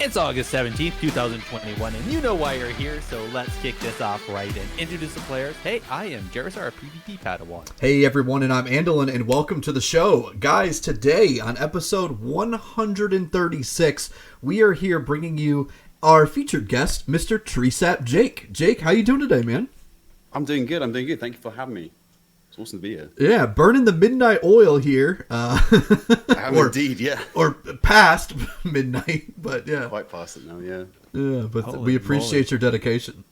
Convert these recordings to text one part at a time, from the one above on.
It's August 17th, 2021, and you know why you're here, so let's kick this off right and introduce the players. Hey, I am Gerissar, a PvP Padawan. Hey everyone, and I'm Andallyn, and welcome to the show. Guys, today on episode 136, we are here bringing you our featured guest, Mr. TreesapJake. Jake, how you doing today, man? I'm doing good. Thank you for having me. It's awesome to be here. Yeah, burning the midnight oil here. I am indeed, yeah. Or past midnight, but yeah. Quite past it now, yeah. Yeah, but Holy we appreciate moly. your dedication.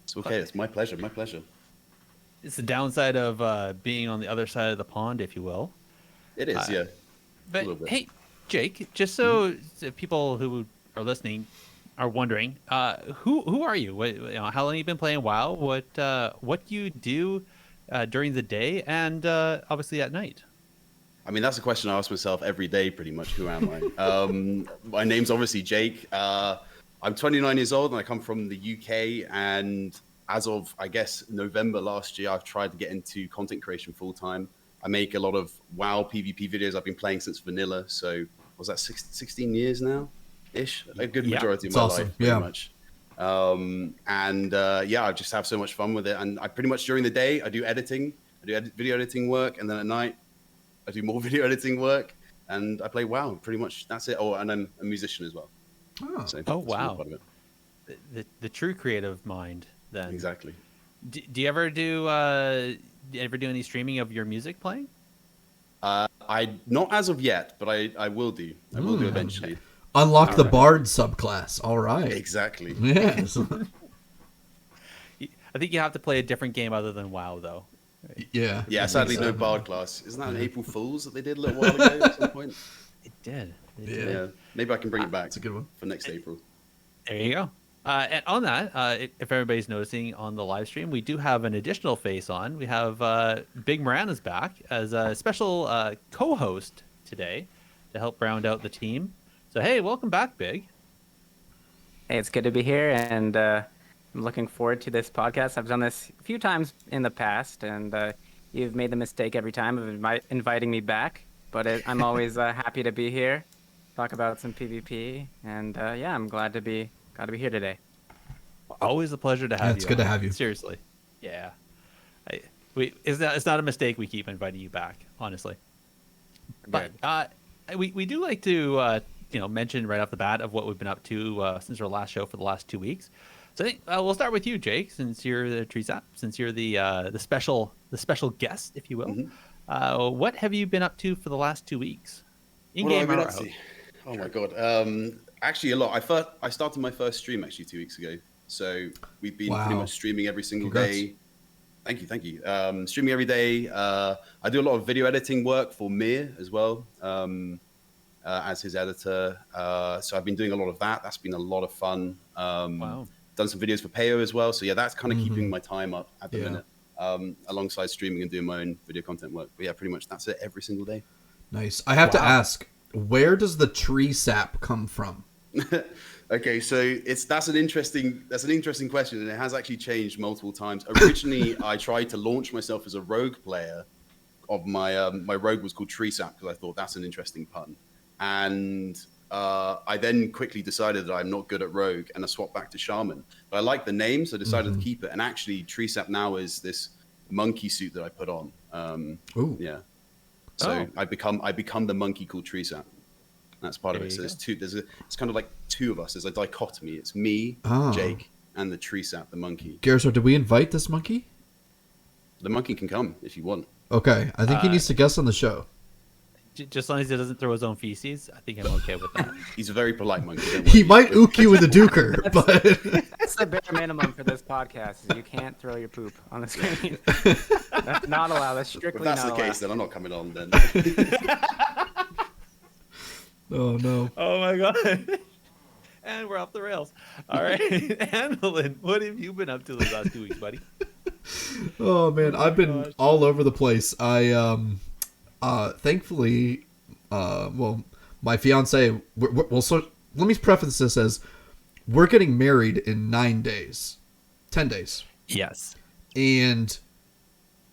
It's okay. It's my pleasure. My pleasure. It's the downside of being on the other side of the pond, if you will. It is, yeah. But A little bit. hey, Jake, just so people who are listening are wondering, who are you? How long have you been playing WoW? What do you do during the day and obviously at night? I mean, that's a question I ask myself every day, pretty much. Who am I? My name's obviously Jake. I'm 29 years old, and I come from the UK. And as of, I guess, November last year, I've tried to get into content creation full time. I make a lot of WoW PvP videos. I've been playing since vanilla. So was that 16 years now? Ish, a good majority of my life, pretty much. I just have so much fun with it. And I pretty much during the day, I do editing. I do video editing work. And then at night, I do more video editing work. And I play WoW. Pretty much that's it. Oh, and I'm a musician as well. Oh, So Oh, that's wow. part of it. The true creative mind, then. Exactly. Do you ever do any streaming of your music playing? I not as of yet, but I will do. I will do eventually. unlock the Alright. Bard subclass. All right. Exactly. Yes. I think you have to play a different game other than WoW, though. Yeah. Yeah, sadly no Bard class. Isn't that an April Fool's that they did a little while ago at some point? It did. Yeah. Maybe I can bring it back. It's a good one. For next April. There you go. And on that, if everybody's noticing on the live stream, we do have an additional face on. We have Bigmoran is back as a special co-host today to help round out the team. So, hey, welcome back, Big. Hey, it's good to be here, and I'm looking forward to this podcast. I've done this a few times in the past, and you've made the mistake every time of inviting me back. But I'm always happy to be here, talk about some PvP, and I'm glad to be here today. Always a pleasure to have you. It's good to have you. Seriously. Yeah. It's not a mistake we keep inviting you back, honestly. But we do like to mention right off the bat of what we've been up to since our last show for the last 2 weeks. So I think we'll start with you, Jake, since you're the Treesap, since you're the special guest, if you will. Mm-hmm. What have you been up to for the last 2 weeks? In What have game I or been up out? to? Oh my god. Actually a lot. I started my first stream actually 2 weeks ago. So we've been pretty Wow. much streaming every single Congrats. day. Thank you. Streaming every day. I do a lot of video editing work for Mir as well, as his editor. So I've been doing a lot of that. That's been a lot of fun. Wow. Done some videos for Payo as well. So yeah, that's kind of keeping my time up at the Yeah. minute, alongside streaming and doing my own video content work. But yeah, pretty much that's it every single day. Nice. I have to Wow. ask, where does the tree sap come from? Okay, so that's an interesting question, and it has actually changed multiple times. Originally, I tried to launch myself as a rogue player. Of my my rogue was called Treesap because I thought that's an interesting pun, and I then quickly decided that I'm not good at rogue, and I swapped back to shaman. But I like the name, so I decided to keep it. And actually, Treesap now is this monkey suit that I put on. Ooh. Yeah, so Oh. I become the monkey called Treesap. That's part of There it. So you there's two. It's kind of like two of us. There's a dichotomy. It's me, Oh. Jake, and the Treesap, the monkey. Gerissar, did we invite this monkey? The monkey can come if you want. Okay, I think he needs to guest on the show. Just as long as he doesn't throw his own feces, I think I'm okay with that. He's a very polite monkey. don't He worry. might ook you with a duker, but That's the bare minimum for this podcast. Is you can't throw your poop on the screen. That's not allowed. That's If strictly that's not the case, allowed. then I'm not coming on. Then oh no. Oh my god. And we're off the rails. All right. Andallyn, what have you been up to the last 2 weeks, buddy? Oh man, I've been gosh. all over the place. I thankfully my fiance so let me preface this as we're getting married in 10 days. Yes. And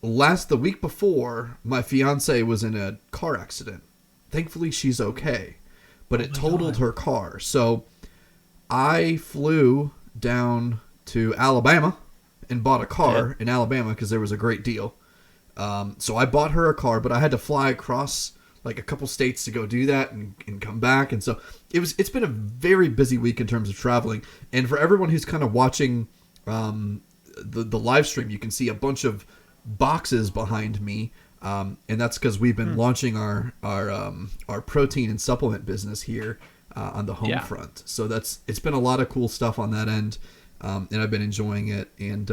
the week before, my fiance was in a car accident. Thankfully she's okay, but it totaled her car. So I flew down to Alabama and bought a car in Alabama because there was a great deal. So I bought her a car, but I had to fly across like a couple states to go do that and come back. And so it's been a very busy week in terms of traveling. And for everyone who's kind of watching the live stream, you can see a bunch of boxes behind me. And that's because we've been launching our protein and supplement business here on the home front. So it's been a lot of cool stuff on that end. And I've been enjoying it. And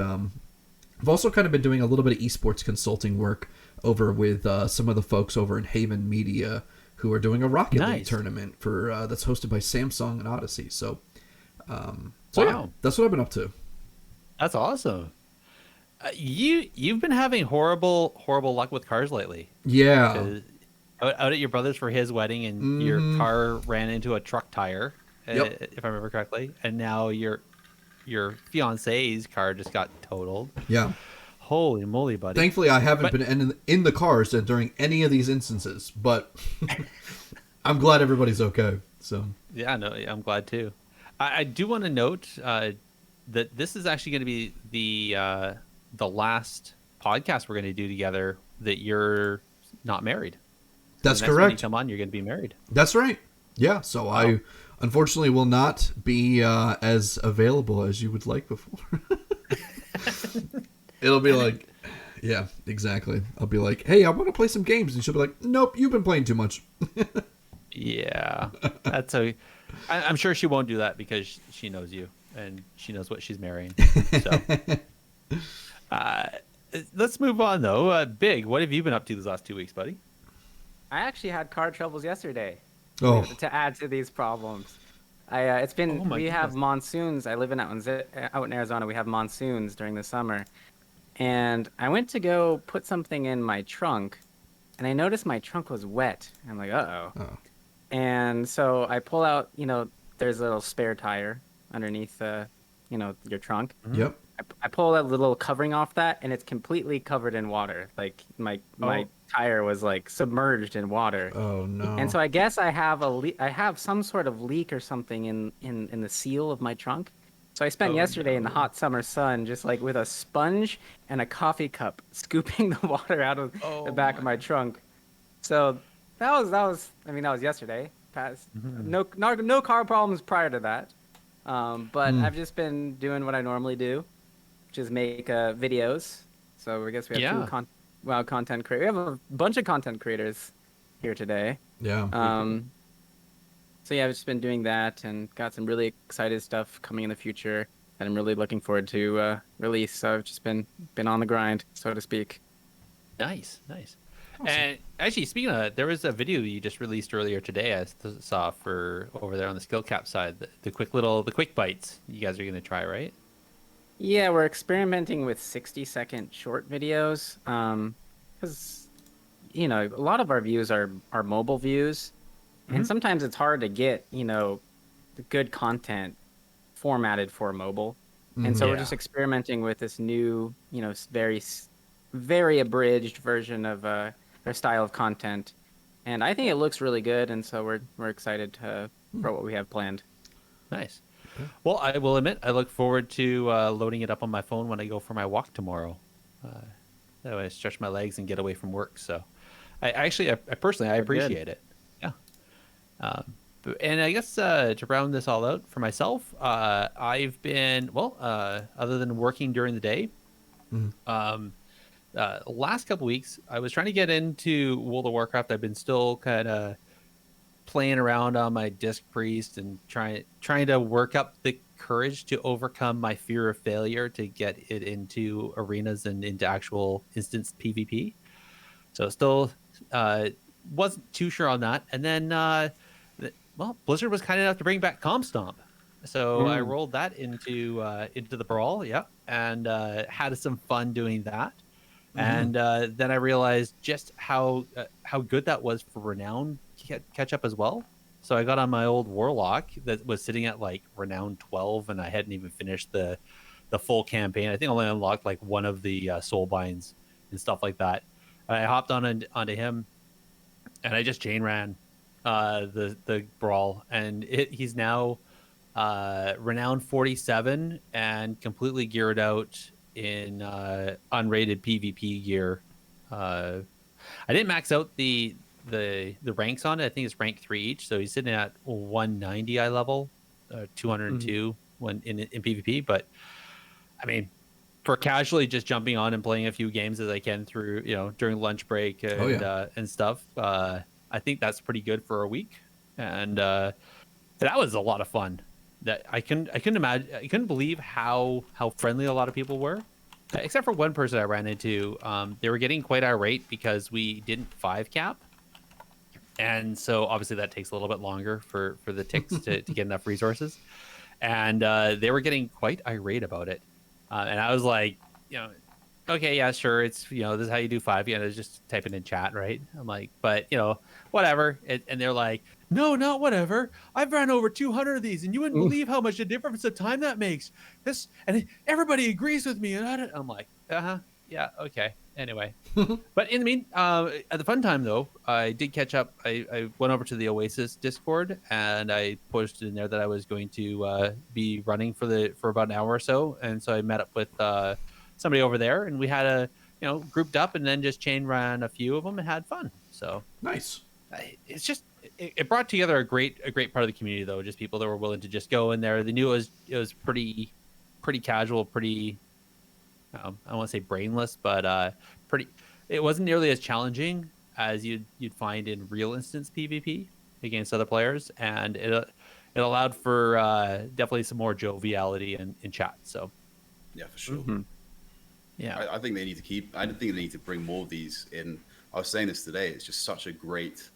I've also kind of been doing a little bit of esports consulting work over with some of the folks over in Haven Media who are doing a Rocket League tournament for that's hosted by Samsung and Odyssey. So, yeah, that's what I've been up to. That's awesome. You've been having horrible luck with cars lately. Yeah. Out at your brother's for his wedding, and your car ran into a truck tire, if I remember correctly, and now your fiance's car just got totaled. Yeah. Holy moly, buddy! Thankfully, I haven't been in the cars during any of these instances, but I'm glad everybody's okay. So yeah, no, I'm glad too. I do want to note that this is actually going to be the last podcast we're going to do together that you're not married. That's correct. correct. When you come on, you're going to be married. That's right. Yeah. So I unfortunately will not be as available as you would like before. It'll be like, yeah, exactly. I'll be like, hey, I want to play some games. And she'll be like, nope, you've been playing too much. Yeah. That's I'm sure she won't do that because she knows you and she knows what she's marrying. So let's move on, though. Big, what have you been up to these last 2 weeks, buddy? I actually had car troubles yesterday. Oh. To add to these problems. It's been we have monsoons. I live out in Arizona. We have monsoons during the summer. And I went to go put something in my trunk, and I noticed my trunk was wet. I'm like, uh-oh. Oh. And so I pull out, there's a little spare tire underneath, your trunk. Yep. I pull that little covering off that, and it's completely covered in water. Like my tire was like submerged in water. Oh no! And so I guess I have some sort of leak or something in the seal of my trunk. So I spent yesterday in the hot summer sun, just like with a sponge and a coffee cup, scooping the water out of the back of my trunk. So that was yesterday. No car problems prior to that. But I've just been doing what I normally do, which is make videos. So I guess we have two content creators. We have a bunch of content creators here today. Yeah. So yeah, I've just been doing that and got some really excited stuff coming in the future that I'm really looking forward to release. So I've just been on the grind, so to speak. Nice. Awesome. And actually, speaking of that, there was a video you just released earlier today I saw for over there on the skill cap side, the quick bites you guys are going to try, right? Yeah, we're experimenting with 60-second short videos because, a lot of our views are mobile views. And sometimes it's hard to get, good content formatted for mobile. And so we're just experimenting with this new, very, very abridged version of their style of content. And I think it looks really good. And so we're excited for what we have planned. Nice. Well, I will admit, I look forward to loading it up on my phone when I go for my walk tomorrow. That way I stretch my legs and get away from work. So I personally appreciate it. And I guess to round this all out for myself, I've been other than working during the day, last couple weeks I was trying to get into World of Warcraft. I've been still kind of playing around on my Disc Priest and trying to work up the courage to overcome my fear of failure to get it into arenas and into actual instance PvP. So still wasn't too sure on that, and then. Blizzard was kind enough to bring back Comp Stomp, so I rolled that into the brawl, and had some fun doing that. And then I realized just how good that was for Renown catch up as well. So I got on my old Warlock that was sitting at like Renown 12, and I hadn't even finished the full campaign. I think I only unlocked like one of the soul binds and stuff like that. I hopped onto him, and I just chain ran the brawl, and he's now Renown 47, and completely geared out in unrated PvP gear. I didn't max out the ranks on it. I think it's rank 3 each, so he's sitting at 190 eye level, 202 when in PvP. But I mean, for casually just jumping on and playing a few games as I can through, during lunch break and stuff, I think that's pretty good for a week. And that was a lot of fun. That I couldn't imagine. I couldn't believe how friendly a lot of people were, except for one person I ran into. They were getting quite irate because we didn't 5 cap, and so obviously that takes a little bit longer for the ticks to get enough resources, and they were getting quite irate about it. And I was like, okay, yeah, sure. It's, this is how you do 5. Just type it in chat, right? I'm like, but, whatever. And they're like, no, not whatever. I've ran over 200 of these, and you wouldn't believe how much a difference of time that makes. And everybody agrees with me. And I'm like, yeah, okay. Anyway. But in the mean, at the fun time, though, I did catch up. I went over to the Oasis Discord, and I posted in there that I was going to be running for about an hour or so. And so I met up with somebody over there, and we had grouped up, and then just chain ran a few of them and had fun. So nice. It's just it brought together a great part of the community, though. Just people that were willing to just go in there. They knew it was pretty casual, pretty. I don't want to say brainless, but pretty. It wasn't nearly as challenging as you'd find in real instance PvP against other players, and it allowed for definitely some more joviality in chat. So yeah, for sure. Yeah, I think they need to keep. I think they need to bring more of these in. I was saying this today. It's just such a great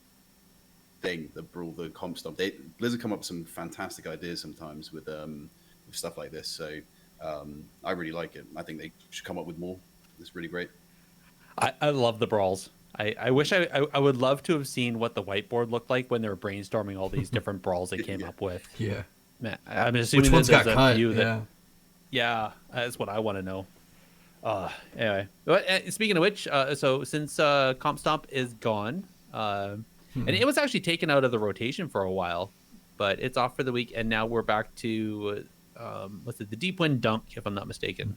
thing, the Brawl, the comp stuff. Blizzard come up with some fantastic ideas sometimes with stuff like this. So I really like it. I think they should come up with more. It's really great. I love the brawls. I wish I would love to have seen what the whiteboard looked like when they were brainstorming all these different brawls they came up with. Yeah. Man, I'm assuming which ones got there's a cut. few that, yeah, that's what I want to know. Anyway, speaking of which, so since Comp Stomp is gone, and it was actually taken out of the rotation for a while, but it's off for the week, and now we're back to the Deep Wind Dump, if I'm not mistaken.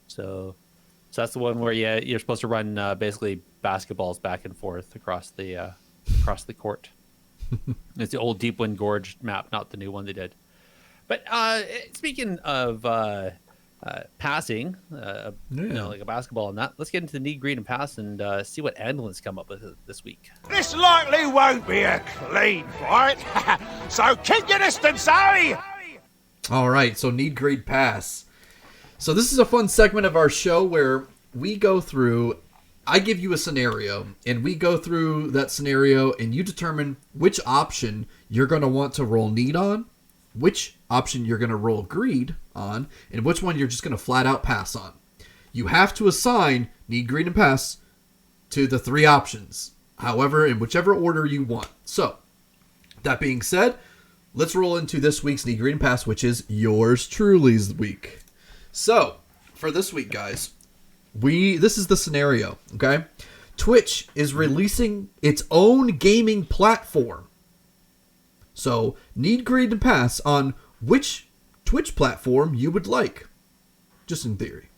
So that's the one where you're supposed to run basically basketballs back and forth across the court. It's the old Deep Wind Gorge map, not the new one they did. But speaking of passing, like a basketball and that, let's get into the need, greed, and pass and see what Andallyn's come up with this week. This likely won't be a clean fight, so keep your distance, eh? All right, so need, greed, pass. So this is a fun segment of our show where we go through, I give you a scenario, and we go through that scenario, and you determine which option you're going to want to roll need on, which option you're going to roll greed on, and which one you're just going to flat out pass on. You have to assign need, greed, and pass to the 3 options, however, in whichever order you want. So, that being said, let's roll into this week's need, greed, and pass, which is yours truly's week. So, for this week, guys, this is the scenario, okay? Twitch is releasing its own gaming platform. So, need, greed, and pass on which Twitch platform you would like. Just in theory.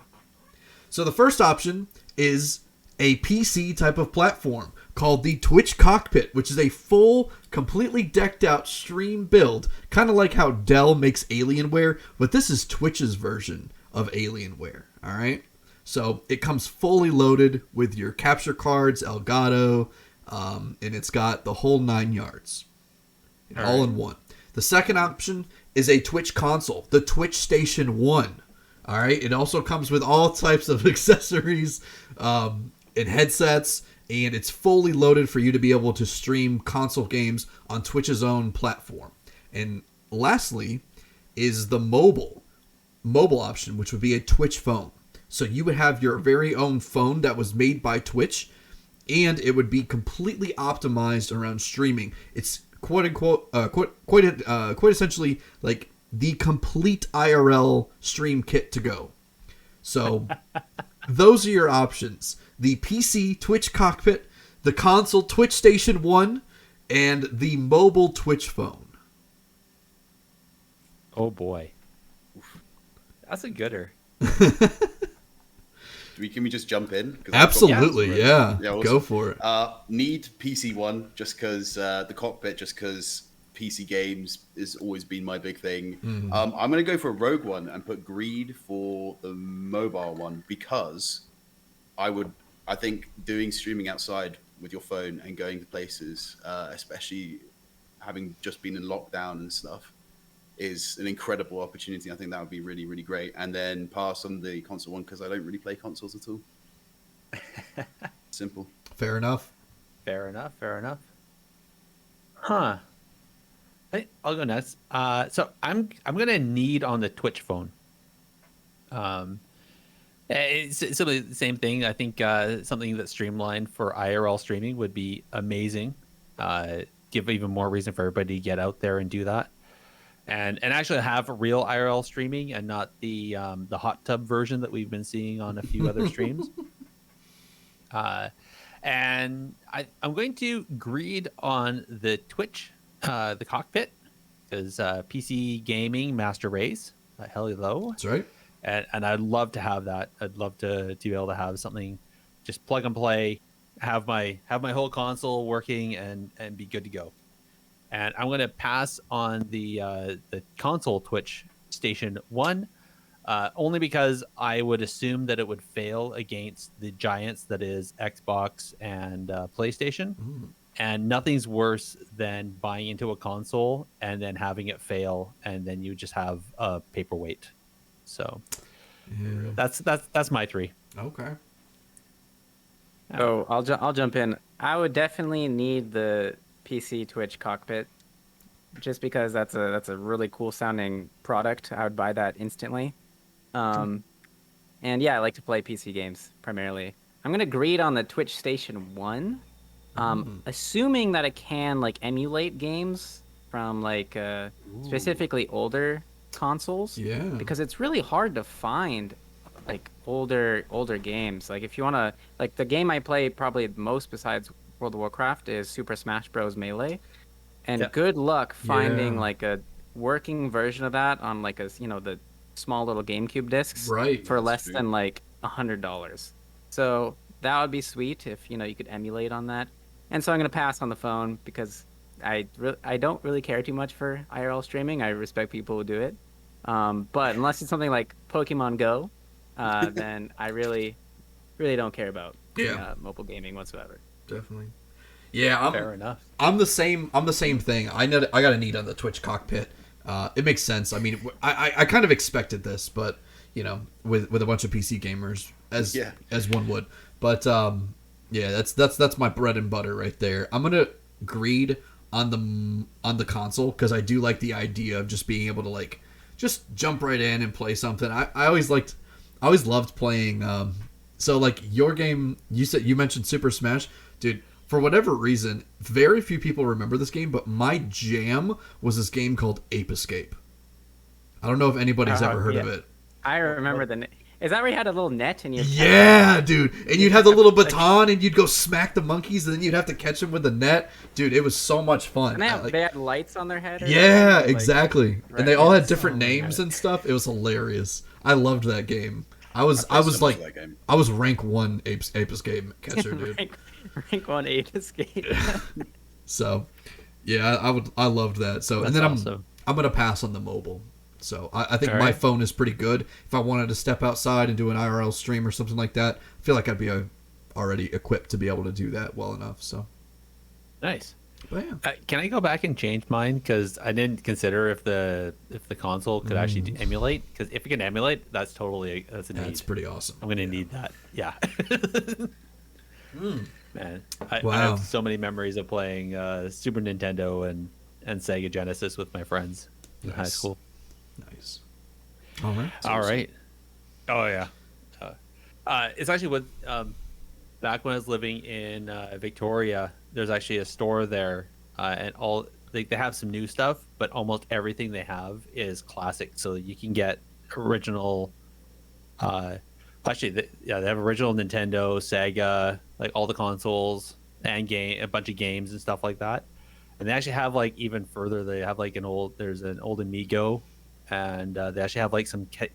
So, the first option is a PC type of platform called the Twitch Cockpit, which is a full, completely decked out stream build. Kind of like how Dell makes Alienware, but this is Twitch's version of Alienware, alright? So, it comes fully loaded with your capture cards, Elgato, and it's got the whole 9 yards. All in one. The second option is a Twitch console, the Twitch Station 1. All right. It also comes with all types of accessories and headsets, and it's fully loaded for you to be able to stream console games on Twitch's own platform. And lastly is the mobile option, which would be a Twitch phone. So you would have your very own phone that was made by Twitch, and it would be completely optimized around streaming. It's quite essentially like the complete IRL stream kit to go. So those are your options: the PC Twitch Cockpit, the console Twitch Station 1, and the mobile Twitch phone. Oh boy, that's a gooder. Can we just jump in? 'Cause I've got Absolutely, one. yeah. Awesome. Go for it. Need PC one just because the cockpit, just because PC games has always been my big thing. I'm going to go for a Rogue one and put Greed for the mobile one because I think doing streaming outside with your phone and going to places, especially having just been in lockdown and stuff, is an incredible opportunity. I think that would be really, really great. And then pass on the console one because I don't really play consoles at all. Simple. Fair enough. Fair enough. Fair enough. Huh. I'll go next. So I'm gonna need on the Twitch phone. It's simply the same thing. I think something that's streamlined for IRL streaming would be amazing. Give even more reason for everybody to get out there and do that. And actually have real IRL streaming and not the hot tub version that we've been seeing on a few other streams. And I'm going to greed on the Twitch, the cockpit, because PC gaming master race, hello. That's right. And I'd love to have that. I'd love to be able to have something, just plug and play, have my whole console working and be good to go. And I'm going to pass on the console Twitch Station 1, only because I would assume that it would fail against the giants that is Xbox and PlayStation. And nothing's worse than buying into a console and then having it fail, and then you just have a paperweight. So that's my 3. Okay. So I'll jump in. I would definitely need the PC Twitch cockpit, just because that's a really cool sounding product. I would buy that instantly. And yeah, I like to play PC games primarily. I'm gonna greed on the Twitch Station 1, assuming that it can like emulate games from like specifically older consoles. Yeah. Because it's really hard to find like older games. Like if you wanna, like the game I play probably most besides World of Warcraft is Super Smash Bros. Melee, and good luck finding like a working version of that on like the small little GameCube discs for less than like $100. So that would be sweet if you could emulate on that. And so I'm gonna pass on the phone because I don't really care too much for IRL streaming. I respect people who do it, but unless it's something like Pokemon Go, then I really don't care about mobile gaming whatsoever. Definitely. Yeah, fair enough. I'm the same thing. I got a need on the Twitch cockpit. It makes sense. I mean, I kind of expected this, but with a bunch of PC gamers as one would. But that's my bread and butter right there. I'm gonna greed on the console because I do like the idea of just being able to like just jump right in and play something. I always loved playing. So like your game, you mentioned Super Smash, dude. For whatever reason, very few people remember this game, but my jam was this game called Ape Escape. I don't know if anybody's ever heard of it. I remember Is that where you had a little net and you? Yeah, dude. And you'd have the little baton and you'd go smack the monkeys and then you'd have to catch them with the net. Dude, it was so much fun. And they had lights on their head? Yeah, exactly. And they all had different names and stuff. It was hilarious. I loved that game. I was rank 1 Ape Escape catcher, dude. rank 1 Ape Escape. So, yeah, I loved that. So, that's and then awesome. I'm gonna pass on the mobile. So I think all my right. phone is pretty good. If I wanted to step outside and do an IRL stream or something like that, I feel like I'd be already equipped to be able to do that well enough. So Nice. But yeah. Can I go back and change mine? Because I didn't consider if the console could actually emulate. Because if it can emulate, that's a need. That's pretty awesome. I'm gonna need that. Yeah. Man, I Wow. have so many memories of playing Super Nintendo and Sega Genesis with my friends in high school. Nice. All right. All right. Oh yeah. It's actually with back when I was living in Victoria. There's actually a store there, and they have some new stuff, but almost everything they have is classic. So you can get original. They have original Nintendo, Sega, like all the consoles and a bunch of games and stuff like that. And they actually have like even further. They have like there's an old Amigo and they actually have like some tape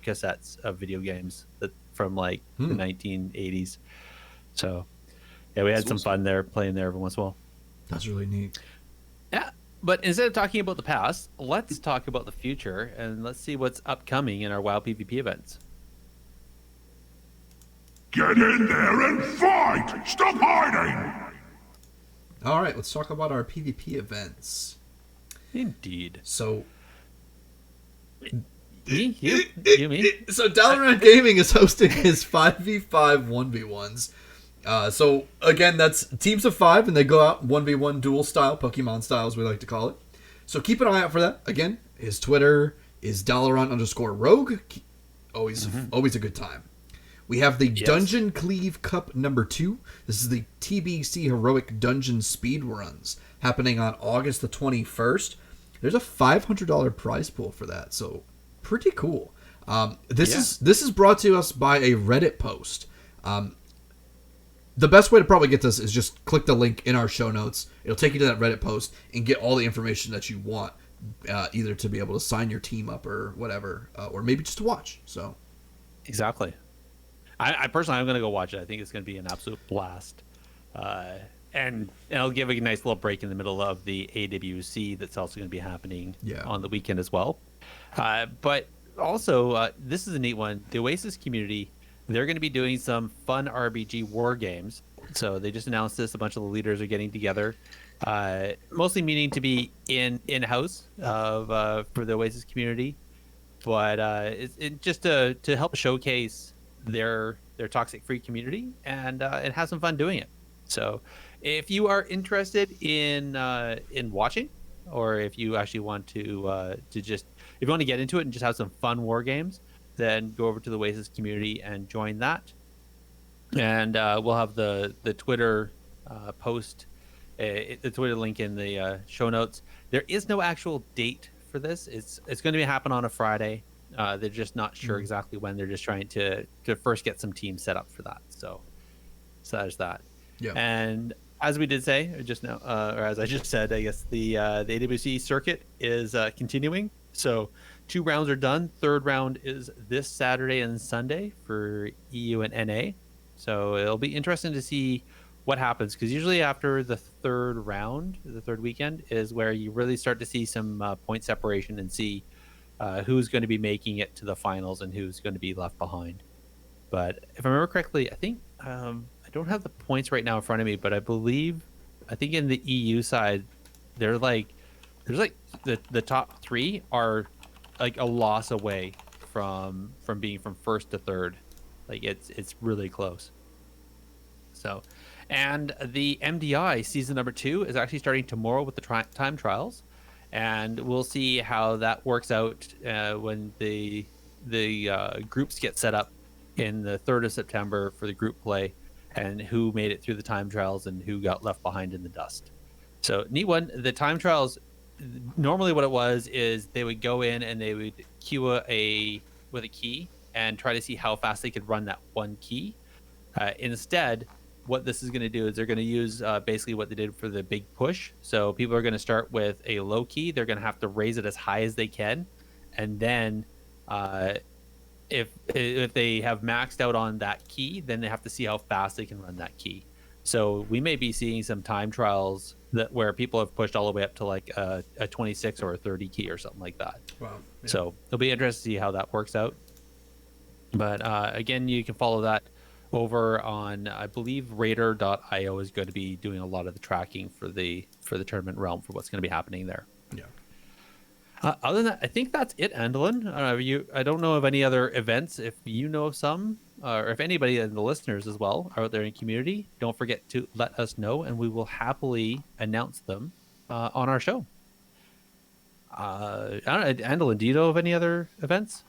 cassettes of video games that from like the 1980s. So yeah, we had That's some awesome. fun there playing there every once in a while. That's really neat. Yeah, but instead of talking about the past, let's talk about the future and let's see what's upcoming in our WoW PvP events. Get in there and fight! Stop hiding! All right, let's talk about our PvP events. Indeed. So, Me? You? Me? So Andallyn Gaming is hosting his 5v5 1v1s. So again, that's teams of 5, and they go out 1v1 duel style, Pokemon style, as we like to call it. So keep an eye out for that. Again, his Twitter is Dalaran_rogue. Always a good time. We have the Dungeon Cleave Cup number 2. This is the TBC Heroic Dungeon Speed Runs happening on August the 21st. There's a $500 prize pool for that, so pretty cool. This is brought to us by a Reddit post. The best way to probably get this is just click the link in our show notes. It'll take you to that Reddit post and get all the information that you want, either to be able to sign your team up or whatever, or maybe just to watch. So, Exactly. I personally, I'm going to go watch it. I think it's going to be an absolute blast. And it'll give a nice little break in the middle of the AWC that's also going to be happening on the weekend as well. But also, this is a neat one. The Oasis community, they're going to be doing some fun RBG war games. So they just announced this. A bunch of the leaders are getting together, mostly meaning to be in-house for the Oasis community. But it just to help showcase their toxic free community and have some fun doing it. So if you are interested in watching, or if you actually want to just if you want to get into it and just have some fun war games, then go over to the Oasis community and join that. And we'll have the Twitter post, the Twitter link in the show notes. There is no actual date for this. It's going to be happen on a Friday. They're just not sure exactly when. They're just trying to first get some teams set up for that. So there's that. yeah. And as we did say just now, or as I just said, I guess the AWC circuit is continuing. So 2 rounds are done. Third round is this Saturday and Sunday for EU and NA. So it'll be interesting to see what happens, because usually after the third round, the third weekend, is where you really start to see some point separation and see who's going to be making it to the finals and who's going to be left behind. But if I remember correctly, I think I don't have the points right now in front of me, but I think in the EU side, there's like the top 3 are like a loss away from being from first to third. Like it's really close. So, and the MDI season number 2 is actually starting tomorrow with the time trials, and we'll see how that works out when the groups get set up in the 3rd of September for the group play, and who made it through the time trials and who got left behind in the dust. So neat one. The time trials, normally what it was is they would go in and they would queue with a key and try to see how fast they could run that one key. Instead, what this is going to do is they're going to use basically what they did for the big push. So people are going to start with a low key. They're going to have to raise it as high as they can, and then if they have maxed out on that key, then they have to see how fast they can run that key. So we may be seeing some time trials where people have pushed all the way up to like a 26 or a 30 key or something like that. Wow. Yeah. So it'll be interesting to see how that works out. But again, you can follow that over on, I believe, Raider.io is going to be doing a lot of the tracking for the tournament realm for what's going to be happening there. Yeah. Other than that, I think that's it, Andallyn. I don't know of any other events. If you know of some, or if anybody in the listeners as well are out there in community, don't forget to let us know, and we will happily announce them on our show. I don't know, Andallyn, do you know of any other events?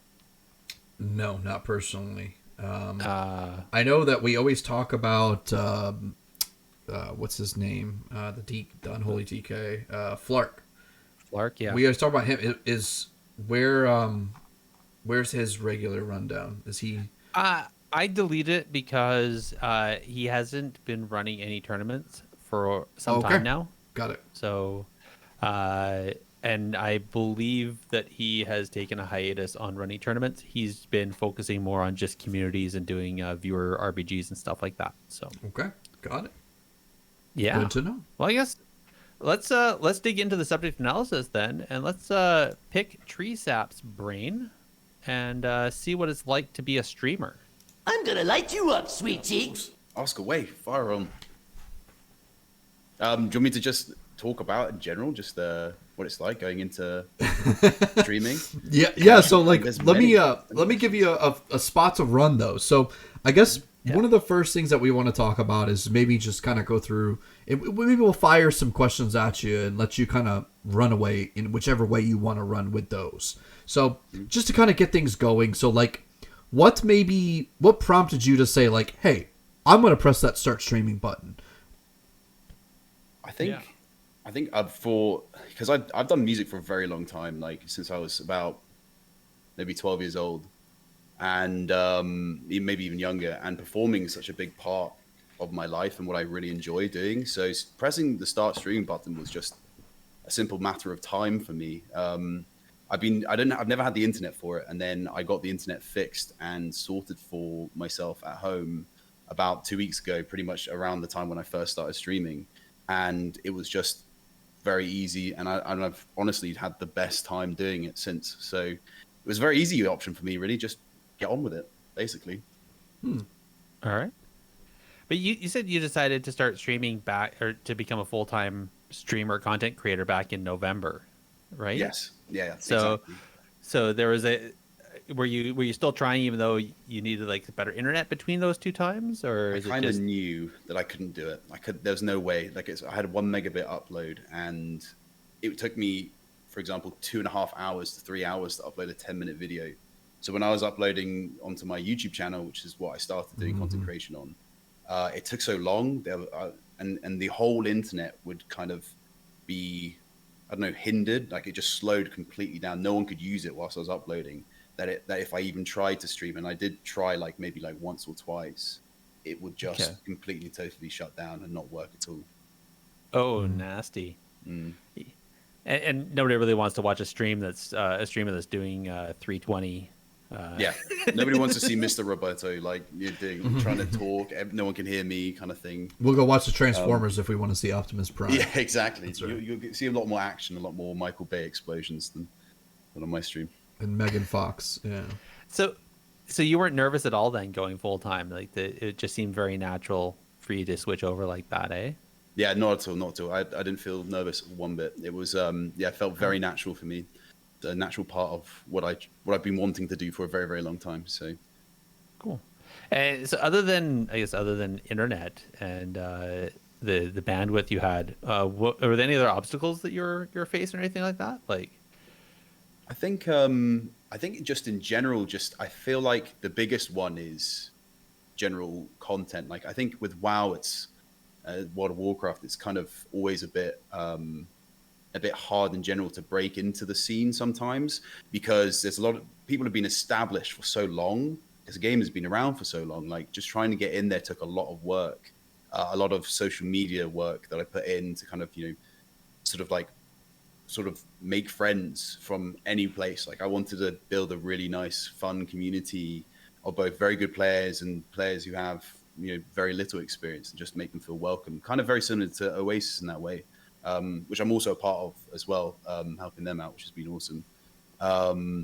No, not personally. I know that we always talk about what's his name, the unholy DK, Flark. Flark, yeah. We always talk about him. Where's his regular rundown? Is he? I deleted it because he hasn't been running any tournaments for some time now. Got it. So and I believe that he has taken a hiatus on running tournaments. He's been focusing more on just communities and doing viewer RPGs and stuff like that. So Okay, got it. yeah, Good to know. well, I guess let's dig into the subject analysis then, and let's pick Treesap's brain and see what it's like to be a streamer. I'm gonna light you up, sweet cheeks. Ask away, fire on. Do you want me to just talk about in general, just what it's like going into streaming? Yeah. So like, There's let many. me give you a spot to run though. So I guess one of the first things that we want to talk about is maybe just kind of go through. Maybe we'll fire some questions at you and let you kind of run away in whichever way you want to run with those. So just to kind of get things going. So like, what prompted you to say like, hey, I'm gonna press that start streaming button? I think because I've done music for a very long time, like since I was about maybe 12 years old, and maybe even younger. And performing is such a big part of my life and what I really enjoy doing. So pressing the start streaming button was just a simple matter of time for me. I've never had the internet for it, and then I got the internet fixed and sorted for myself at home about 2 weeks ago, pretty much around the time when I first started streaming. And it was just very easy, and I've honestly had the best time doing it since. So it was a very easy option for me, really. Just get on with it, basically. All right. But you said you decided to start streaming back, or to become a full-time streamer, content creator back in November, right? Yes. Yeah. So, exactly. so there was were you still trying even though you needed like better internet between those two times, or I is it kind of just... knew that I couldn't do it. There's no way. I had 1 megabit upload, and it took me, for example, 2.5 hours to 3 hours to upload a 10-minute video. So when I was uploading onto my YouTube channel, which is what I started doing content creation on, it took so long. And the whole internet would kind of be, I don't know, hindered. Like it just slowed completely down. No one could use it whilst I was uploading. That if I even tried to stream, and I did try maybe once or twice, it would just completely, totally shut down and not work at all. Oh, nasty. And nobody really wants to watch a streamer that's doing 320. Yeah, nobody wants to see Mr. Roberto you're doing, trying to talk. No one can hear me, kind of thing. We'll go watch the Transformers if we want to see Optimus Prime. Yeah, exactly. Right. You'll see a lot more action, a lot more Michael Bay explosions than on my stream. And Megan Fox, yeah. So you weren't nervous at all then going full time? Like it just seemed very natural for you to switch over like that, eh? Yeah, not at all. I didn't feel nervous one bit. It was it felt very natural for me. A natural part of what I've been wanting to do for a very, very long time. So cool. And so other than internet and the bandwidth you had, were there any other obstacles that you're facing or anything like that? Like, I think just in general, I feel like the biggest one is general content. Like I think with WoW, it's World of Warcraft, it's kind of always a bit hard in general to break into the scene sometimes, because there's a lot of people have been established for so long, because the game has been around for so long. Like just trying to get in there took a lot of work, a lot of social media work that I put in to kind of, sort of make friends from any place. Like I wanted to build a really nice, fun community of both very good players and players who have, very little experience, and just make them feel welcome. Kind of very similar to Oasis in that way, which I'm also a part of as well, helping them out, which has been awesome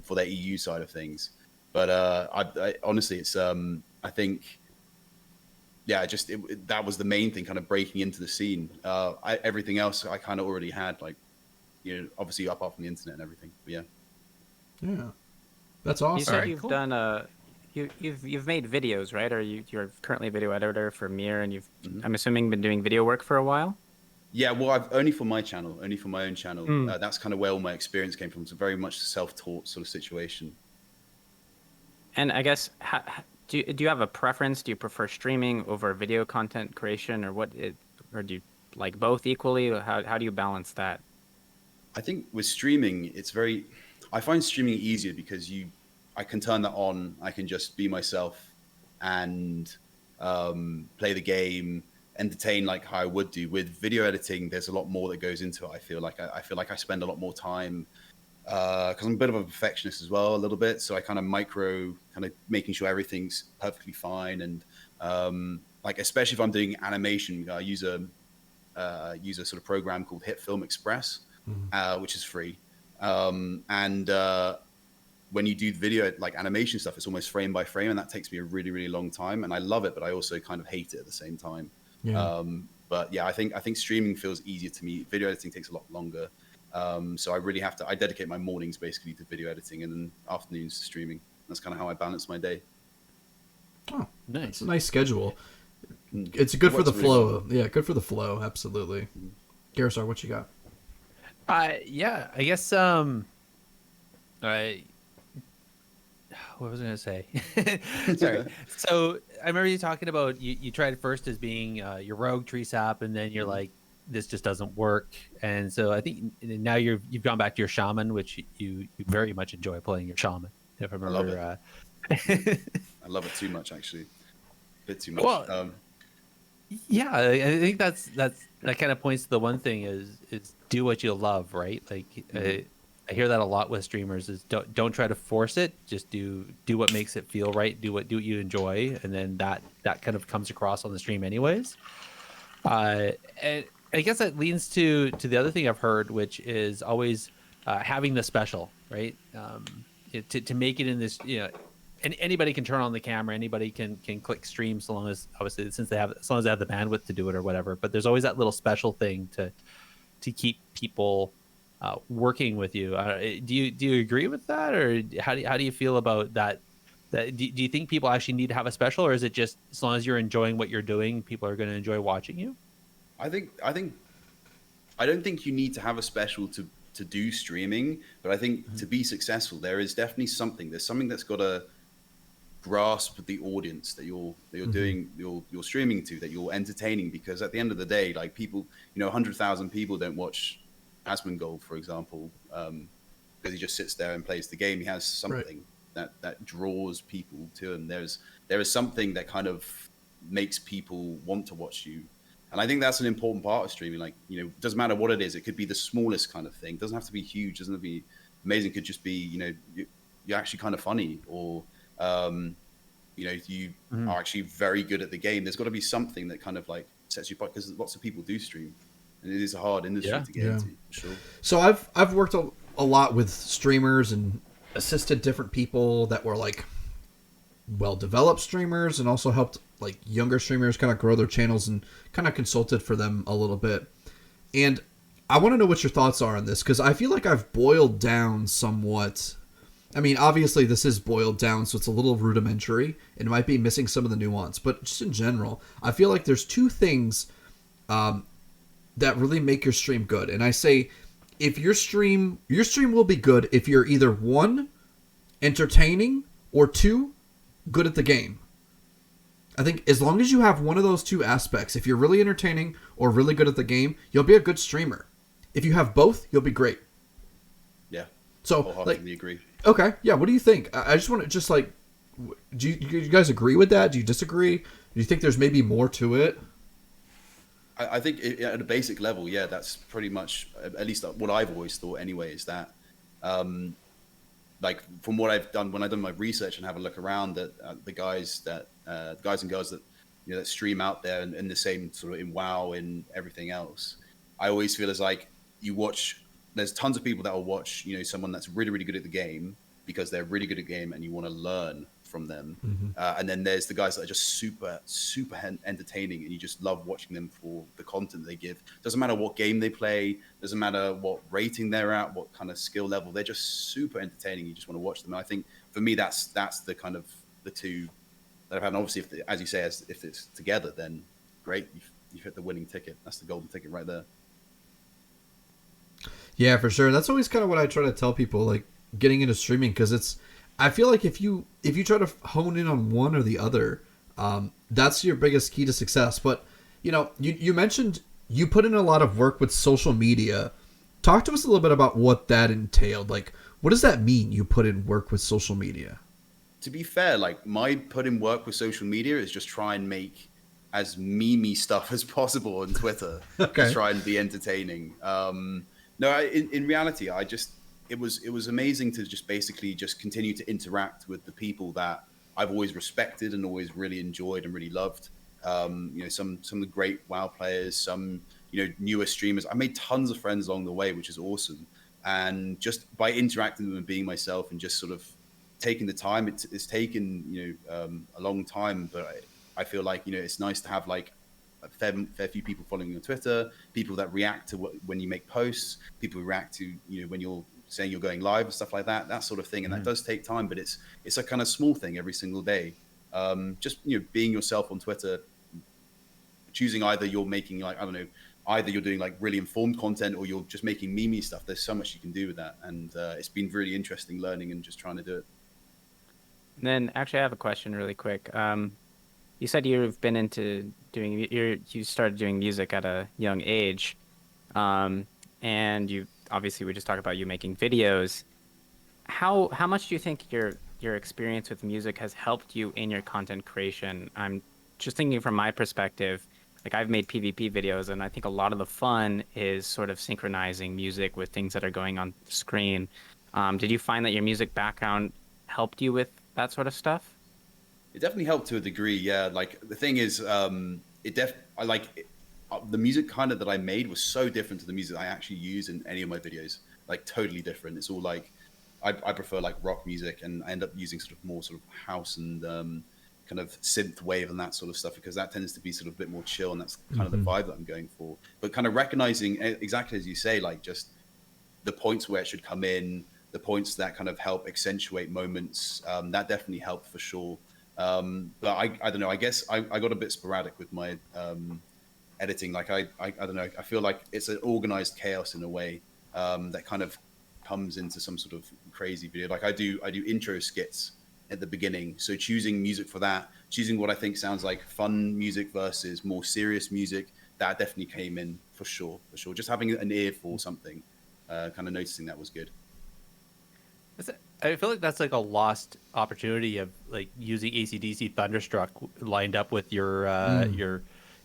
for their EU side of things. But I honestly, it's I think, that was the main thing, kind of breaking into the scene. Everything else I kind of already had, obviously apart from the internet and everything. But yeah, that's awesome. You said Alright, you've cool. done you've made videos, right? Or you're currently a video editor for Mir, and I'm assuming been doing video work for a while. yeah, well, I've only for my own channel. That's kind of where all my experience came from. It's a very much self-taught sort of situation. And I guess, do you have a preference? Do you prefer streaming over video content creation, or or do you like both equally? How do you balance that? I think with streaming, I find streaming easier because I can turn that on. I can just be myself and play the game. entertain like how I would do. With video editing, there's a lot more that goes into it. I feel like I spend a lot more time because I'm a bit of a perfectionist as well, a little bit. So I kind of making sure everything's perfectly fine. And like, especially if I'm doing animation, I use a sort of program called Hit Film Express, which is free. And when you do video, like animation stuff, it's almost frame by frame, and that takes me a really, really long time. And I love it, but I also kind of hate it at the same time. Yeah. But yeah, I think streaming feels easier to me. Video editing takes a lot longer. So I really I dedicate my mornings basically to video editing and then afternoons to streaming. That's kind of how I balance my day. Oh, Nice. It's a nice schedule. It's good for the flow. Yeah, good for the flow. Absolutely. Gerissar, what you got? Yeah, I guess what was I gonna say? Sorry. So I remember you talking about you tried first as being your rogue Treesap, and then you're like, this just doesn't work. And so I think now you've gone back to your shaman, which you very much enjoy playing your shaman. If I remember, love it. I love it too much, actually. A bit too much. Well, yeah, I think that kind of points to the one thing is do what you love, right? Like I hear that a lot with streamers is don't try to force it, just do what makes it feel right, do what you enjoy, and then that kind of comes across on the stream anyways. And I guess that leads to the other thing I've heard, which is always having the special, right? To make it in this, and anybody can turn on the camera, anybody can click stream, so long as obviously as long as they have the bandwidth to do it or whatever. But there's always that little special thing to keep people working with you. Do you agree with that, or how do you feel about that? Do you think people actually need to have a special, or is it just as long as you're enjoying what you're doing, people are going to enjoy watching you? I don't think you need to have a special to do streaming, but I think to be successful, there's something that's got to grasp the audience that you're doing you're streaming to, that you're entertaining. Because at the end of the day, like, people, 100,000 people don't watch Asmongold, for example, because he just sits there and plays the game. He has something that draws people to him. There is something that kind of makes people want to watch you. And I think that's an important part of streaming. Like, it doesn't matter what it is. It could be the smallest kind of thing. It doesn't have to be huge. It doesn't have to be amazing. It could just be, you're actually kind of funny, or, you are actually very good at the game. There's got to be something that kind of like sets you apart, because lots of people do stream, and it is a hard industry to get into, for sure. So I've worked a lot with streamers and assisted different people that were like well-developed streamers, and also helped like younger streamers kind of grow their channels, and kind of consulted for them a little bit. And I want to know what your thoughts are on this, because I feel like I've boiled down somewhat. I mean, obviously this is boiled down, so it's a little rudimentary and it might be missing some of the nuance, but just in general, I feel like there's two things that really make your stream good. And I say, if your stream will be good if you're either 1, entertaining, or 2, good at the game. I think as long as you have one of those two aspects, if you're really entertaining or really good at the game, you'll be a good streamer. If you have both, you'll be great. Yeah. So, wholeheartedly agree. Okay, yeah. What do you think? I just want to do you guys agree with that? Do you disagree? Do you think there's maybe more to it? I think at a basic level, yeah, that's pretty much, at least what I've always thought anyway, is that, like, from what I've done, when I've done my research and have a look around at the guys and girls that, that stream out there in the same sort of in WoW and everything else, I always feel as like there's tons of people that will watch, someone that's really, really good at the game because they're really good at the game and you want to learn from them. And then there's the guys that are just super, super entertaining and you just love watching them for the content they give. Doesn't matter what game they play, doesn't matter what rating they're at, what kind of skill level, they're just super entertaining. You just want to watch them. And I think for me, that's the kind of the two that I've had. And obviously, as you say, if it's together, then great. You've hit the winning ticket. That's the golden ticket right there. Yeah, for sure. That's always kind of what I try to tell people, like getting into streaming, because I feel like if you try to hone in on one or the other, that's your biggest key to success. But you mentioned you put in a lot of work with social media. Talk to us a little bit about what that entailed. Like, what does that mean? You put in work with social media? To be fair, like, my put in work with social media is just try and make as memey stuff as possible on Twitter Okay. to try and be entertaining. No, in reality, it was amazing to just basically just continue to interact with the people that I've always respected and always really enjoyed and really loved. Some of the great WoW players, some newer streamers. I made tons of friends along the way, which is awesome. And just by interacting with them and being myself and just sort of taking the time, it's taken a long time, but I feel like it's nice to have like a fair few people following you on Twitter, people that react to when you make posts, people who react to when you're saying you're going live and stuff like that sort of thing. And that does take time, but it's a kind of small thing every single day. Just being yourself on Twitter, choosing either you're making like, I don't know, either you're doing like really informed content or you're just making meme stuff. There's so much you can do with that, and it's been really interesting learning and just trying to do it. And then actually I have a question really quick. You said you've been into you started doing music at a young age, and you obviously we just talked about you making videos. How much do you think your experience with music has helped you in your content creation? I'm just thinking from my perspective. Like I've made PvP videos, and I think a lot of the fun is sort of synchronizing music with things that are going on screen. Did you find that your music background helped you with that sort of stuff? It definitely helped to a degree, yeah. Like the thing is, the music kind of that I made was so different to the music I actually use in any of my videos. Like totally different. It's all like I prefer like rock music, and I end up using sort of more sort of house and kind of synth wave and that sort of stuff, because that tends to be sort of a bit more chill, and that's kind of the vibe that I'm going for. But kind of recognizing exactly as you say, like just the points where it should come in, the points that kind of help accentuate moments, that definitely helped for sure. But I don't know, I guess I got a bit sporadic with my editing. Like I don't know, I feel like it's an organized chaos in a way that kind of comes into some sort of crazy video. Like I do intro skits at the beginning, so choosing music for that, choosing what I think sounds like fun music versus more serious music, that definitely came in for sure. Just having an ear for something, kind of noticing that was good. I feel like that's like a lost opportunity of like using AC/DC Thunderstruck lined up with your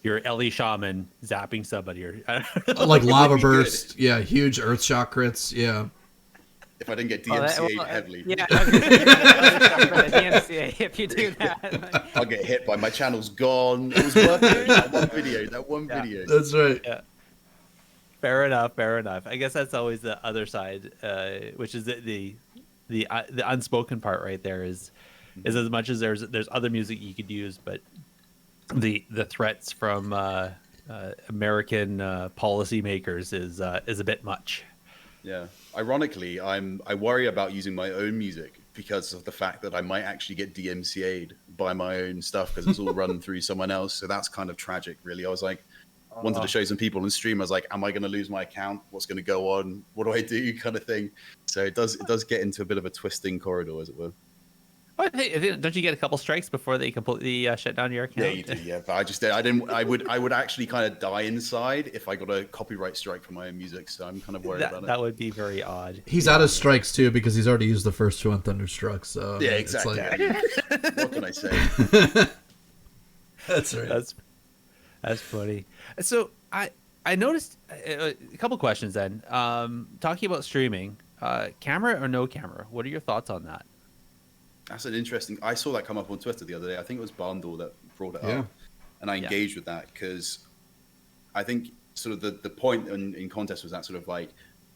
Ellie Shaman zapping somebody, or I don't know. Like lava burst, yeah, huge earth shock crits, yeah. If I didn't get DMCA'd heavily. Yeah, I was gonna say, DMCA if you do that. I'll get hit by my channel's gone. It was worth it. That one video. That's right. Yeah. Fair enough. I guess that's always the other side, which is the unspoken part right there is as much as there's other music you could use, but the threats from American policymakers is a bit much. Yeah. Ironically, I worry about using my own music because of the fact that I might actually get DMCA'd by my own stuff because it's all run through someone else. So that's kind of tragic, really. I was like, wanted to show some people on stream. I was like, am I going to lose my account? What's going to go on? What do I do? Kind of thing. So it does get into a bit of a twisting corridor, as it were. Well, don't you get a couple strikes before they completely shut down your account? Yeah, you do. Yeah, but I would actually kind of die inside if I got a copyright strike for my own music. So I'm kind of worried about it. That would be very odd. He's out of strikes too because he's already used the first two on Thunderstruck. So yeah, exactly. What can I say? That's right. That's funny. So I noticed a couple questions then. Talking about streaming, camera or no camera? What are your thoughts on that? That's an interesting. I saw that come up on Twitter the other day. I think it was Barndor that brought it up, and I engaged with that because I think sort of the point in contest was that sort of like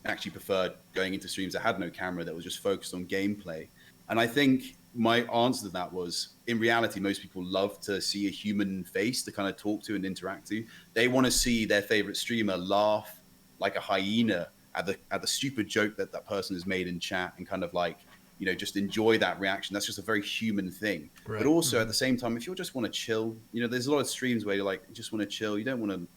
actually preferred going into streams that had no camera, that was just focused on gameplay. And I think my answer to that was, in reality, most people love to see a human face to kind of talk to and interact to. They want to see their favorite streamer laugh like a hyena at the stupid joke that person has made in chat, and kind of like, just enjoy that reaction. That's just a very human thing. Right. But also at the same time, if you just want to chill, there's a lot of streams where you're like, you just want to chill. You don't want to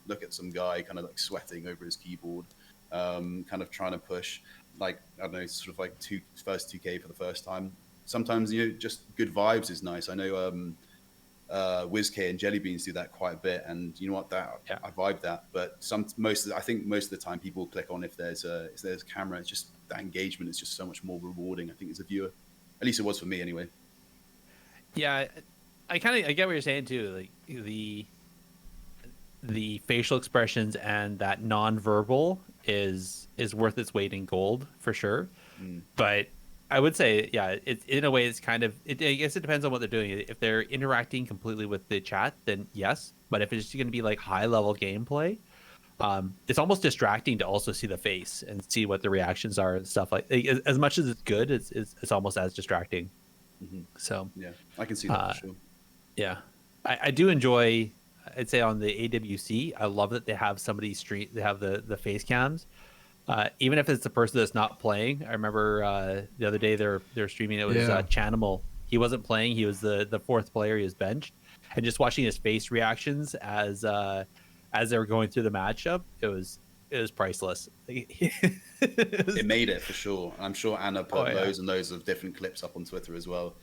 look at some guy kind of like sweating over his keyboard, kind of trying to push, like, I don't know, sort of like first 2K for the first time. Sometimes, just good vibes is nice. I know WizK and Jellybeans do that quite a bit, and you know what, I vibe that. But I think most of the time people click on if there's a camera. It's just that engagement is just so much more rewarding, I think, as a viewer. At least it was for me anyway. Yeah, I get what you're saying too. Like the facial expressions and that nonverbal is worth its weight in gold for sure. But I would say, yeah, it's in a way it's kind of. I guess it depends on what they're doing. If they're interacting completely with the chat, then yes. But if it's just going to be like high level gameplay, it's almost distracting to also see the face and see what the reactions are and stuff like. As much as it's good, it's almost as distracting. So Yeah, I can see that for sure. yeah, I do enjoy. I'd say on the AWC, I love that they have somebody stream. They have the face cams, even if it's the person that's not playing. I remember the other day they're streaming. It was Chanimal. He wasn't playing. He was the fourth player. He was benched, and just watching his face reactions as they were going through the matchup, it was priceless. It made it for sure. I'm sure Anna put loads and loads of different clips up on Twitter as well.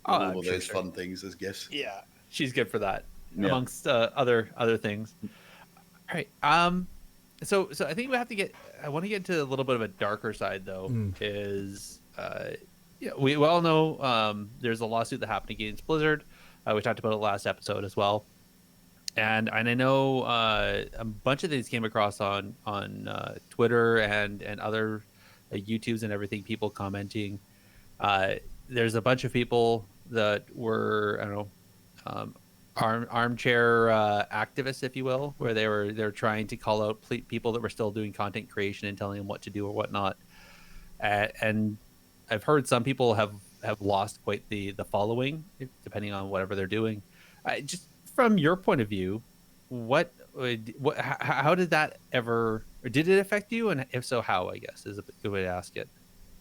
All of those fun things as gifts. Yeah, she's good for that, amongst other things. All right. So I think we have to get. I want to get to a little bit of a darker side though. Is we all know there's a lawsuit that happened against Blizzard. We talked about it last episode as well. And I know a bunch of things came across on Twitter and other YouTubes and everything. People commenting. There's a bunch of people that were, I don't know, armchair activists, if you will, where they're trying to call out people that were still doing content creation and telling them what to do or whatnot. And I've heard some people have lost quite the following, depending on whatever they're doing. Just from your point of view, how did that ever, or did it affect you? And if so, how, I guess, is a good way to ask it.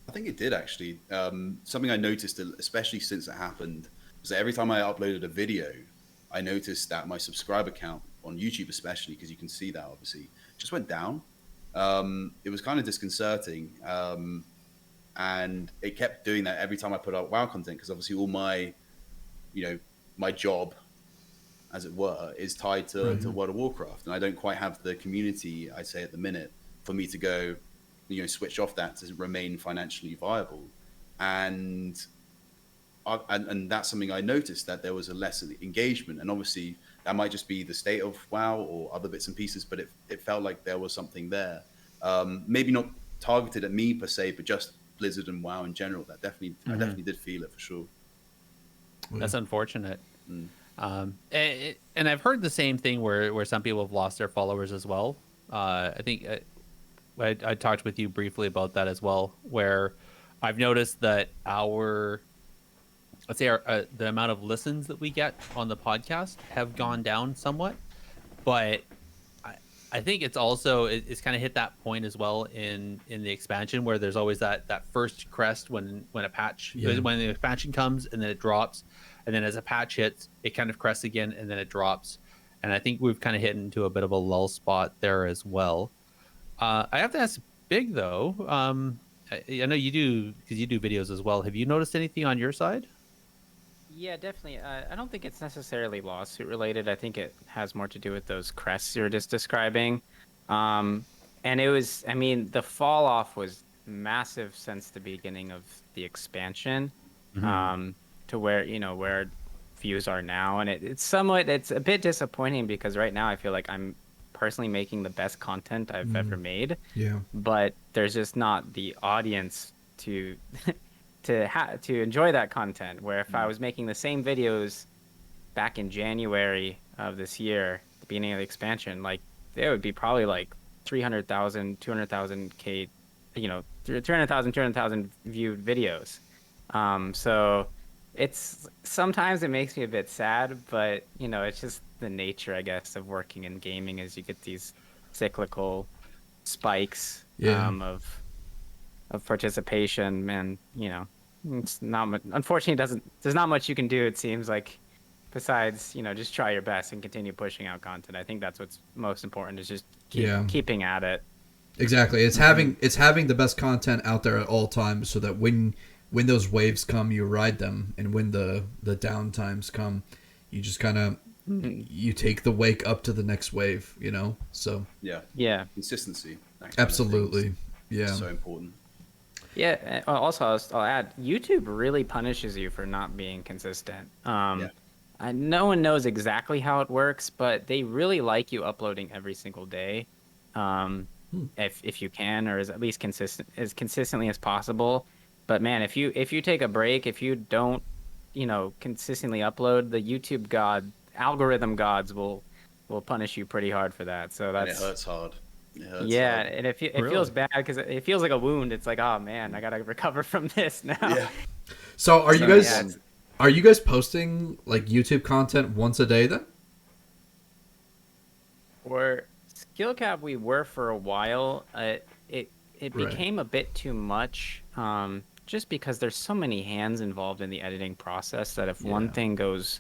I think it did actually. Something I noticed, especially since it happened, was that every time I uploaded a video, I noticed that my subscriber count on YouTube, especially, because you can see that obviously, just went down. It was kind of disconcerting. And it kept doing that every time I put out WoW content, because obviously all my job, as it were, is tied to World of Warcraft, and I don't quite have the community, I'd say, at the minute for me to go, switch off that to remain financially viable. And that's something I noticed, that there was a less engagement, and obviously that might just be the state of WoW or other bits and pieces, but it felt like there was something there. Maybe not targeted at me per se, but just Blizzard and WoW in general. That I definitely did feel it for sure. That's unfortunate. And I've heard the same thing where some people have lost their followers as well. I think I talked with you briefly about that as well, where I've noticed that the amount of listens that we get on the podcast have gone down somewhat, but I think it's also it's kind of hit that point as well in the expansion, where there's always that first crest when a patch when the expansion comes, and then it drops, and then as a patch hits, it kind of crests again, and then it drops. And I think we've kind of hit into a bit of a lull spot there as well. I have to ask Big though. I know you do, because you do videos as well. Have you noticed anything on your side? Yeah, definitely. I don't think it's necessarily lawsuit related. I think it has more to do with those crests you're just describing. And it was, the fall off was massive since the beginning of the expansion, to where views are now. And it's a bit disappointing, because right now I feel like I'm personally making the best content I've ever made. Yeah. But there's just not the audience to to enjoy that content. Where if I was making the same videos back in January of this year, the beginning of the expansion, like there would be probably like 300,000, 200,000 K, 300,000, 200,000 viewed videos. So it's sometimes it makes me a bit sad, but it's just the nature, I guess, of working in gaming, is you get these cyclical spikes of participation, and it's not much, unfortunately there's not much you can do, it seems like, besides just try your best and continue pushing out content. I think that's what's most important, is just keeping at it. Exactly. It's having the best content out there at all times, so that when those waves come, you ride them, and when the down times come, you just kind of you take the wake up to the next wave, So yeah, consistency. Absolutely, so important. Yeah. Also, I'll add, YouTube really punishes you for not being consistent. no one knows exactly how it works, but they really like you uploading every single day, if you can, or as consistently as possible. But man, if you take a break, if you don't, consistently upload, the YouTube algorithm gods will punish you pretty hard for that. So And it that's hurts hard. It hurts yeah, hard. and it Really? feels bad because it feels like a wound. It's like, oh man, I gotta recover from this now. Yeah. So are you So, guys yeah, it's- are you guys posting like YouTube content once a day then? For skill cap, we were for a while. It Right. became a bit too much, just because there's so many hands involved in the editing process that if one Yeah. thing goes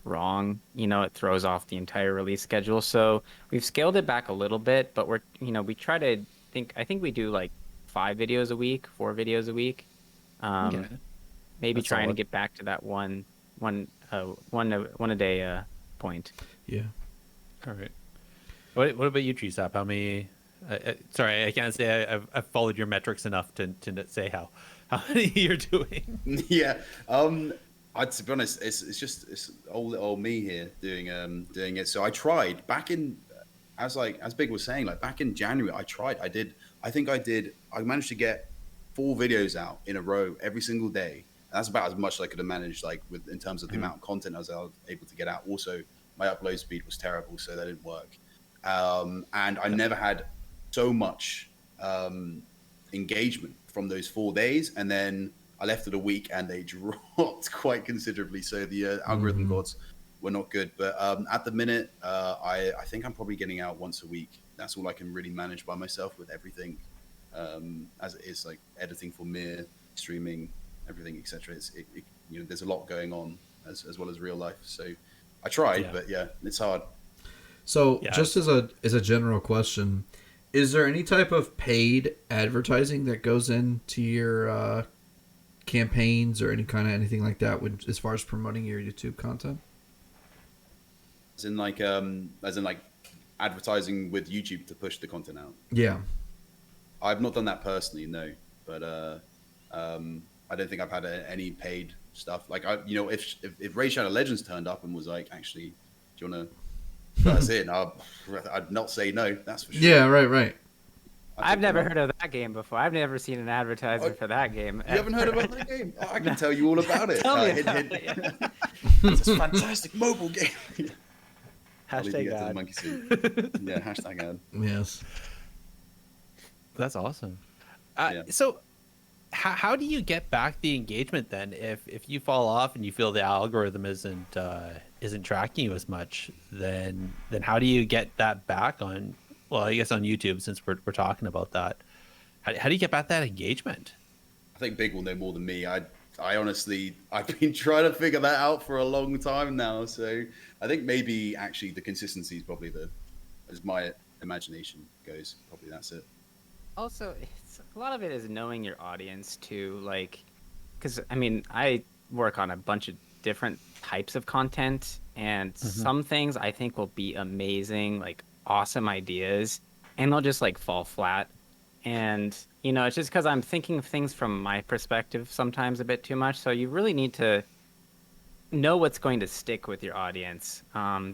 wrong, it throws off the entire release schedule. So we've scaled it back a little bit, but we try to I think we do like 5 videos a week, 4 videos a week. Okay. Maybe That's trying to solid. get back to that one a day point. Yeah. All right. What about you, Treesap? How many? Sorry, I can't say I've followed your metrics enough to say how many you're doing. Yeah. To be honest, it's old me here doing it. So I tried back in, as Big was saying, like back in January, I managed to get 4 videos out in a row every single day. That's about as much as I could have managed, like in terms of the amount of content I was able to get out. Also, my upload speed was terrible, so that didn't work. And I never had so much engagement from those 4 days, and then I left it a week and they dropped quite considerably. So the algorithm gods were not good. But at the minute, I think I'm probably getting out once a week. That's all I can really manage by myself with everything as it is, like editing for Mir, streaming, everything, etc. There's a lot going on as well as real life. So I tried, Yeah. but yeah, it's hard. So Yeah. just as a general question, is there any type of paid advertising that goes into your campaigns or anything like that as far as promoting your YouTube content? As in like advertising with YouTube to push the content out. Yeah. I've not done that personally, no. But I don't think I've had any paid stuff. Like if Raid Shadow Legends turned up and was like, actually, do you want to put us in? I'd not say no. That's for sure. Yeah. Right. I've never heard of that game before. I've never seen an advertisement for that game. You haven't heard about that game? Oh, I can tell you all about it. Tell me Hint, about hint. it, yeah. It's a fantastic mobile game. I'll leave you Hashtag guys to the ad. monkey suit. Yeah, hashtag ad. Yes. That's awesome. Yeah. So, how do you get back the engagement then? If you fall off and you feel the algorithm isn't tracking you as much, then how do you get that back on? Well, I guess on YouTube, since we're talking about that. How do you get back that engagement? I think Big will know more than me. I honestly, I've been trying to figure that out for a long time now. So I think maybe actually the consistency is probably as my imagination goes, probably that's it. Also, a lot of it is knowing your audience too. Like, because I mean, I work on a bunch of different types of content, and some things I think will be amazing, like awesome ideas, and they'll just like fall flat. And it's just because I'm thinking of things from my perspective sometimes a bit too much. So you really need to know what's going to stick with your audience.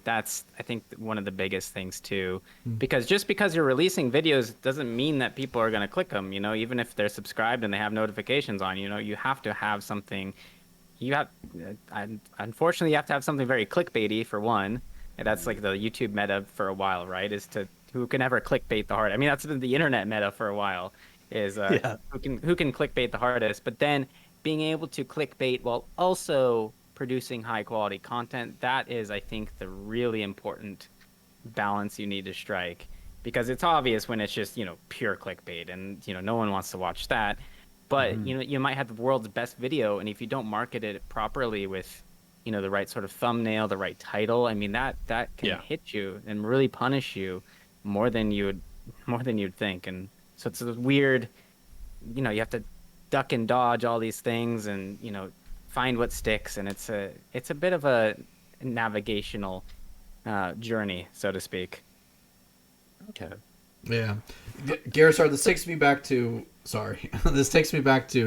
That's, I think, one of the biggest things too, because just because you're releasing videos doesn't mean that people are going to click them. Even if they're subscribed and they have notifications on, you have to have something. Unfortunately, you have to have something very clickbaity for one. And that's like the YouTube meta for a while, right? Is to who can ever clickbait the hardest. I mean, that's been the internet meta for a while. Is who can clickbait the hardest. But then being able to clickbait while also producing high quality content, that is, I think, the really important balance you need to strike, because it's obvious when it's just pure clickbait, and no one wants to watch that. But you might have the world's best video, and if you don't market it properly with the right sort of thumbnail, the right title, I mean that can hit you and really punish you more than you'd think. And so it's a weird, you have to duck and dodge all these things, and find what sticks, and it's a bit of a navigational journey, so to speak. Okay. Yeah. Gerissar, this takes me back to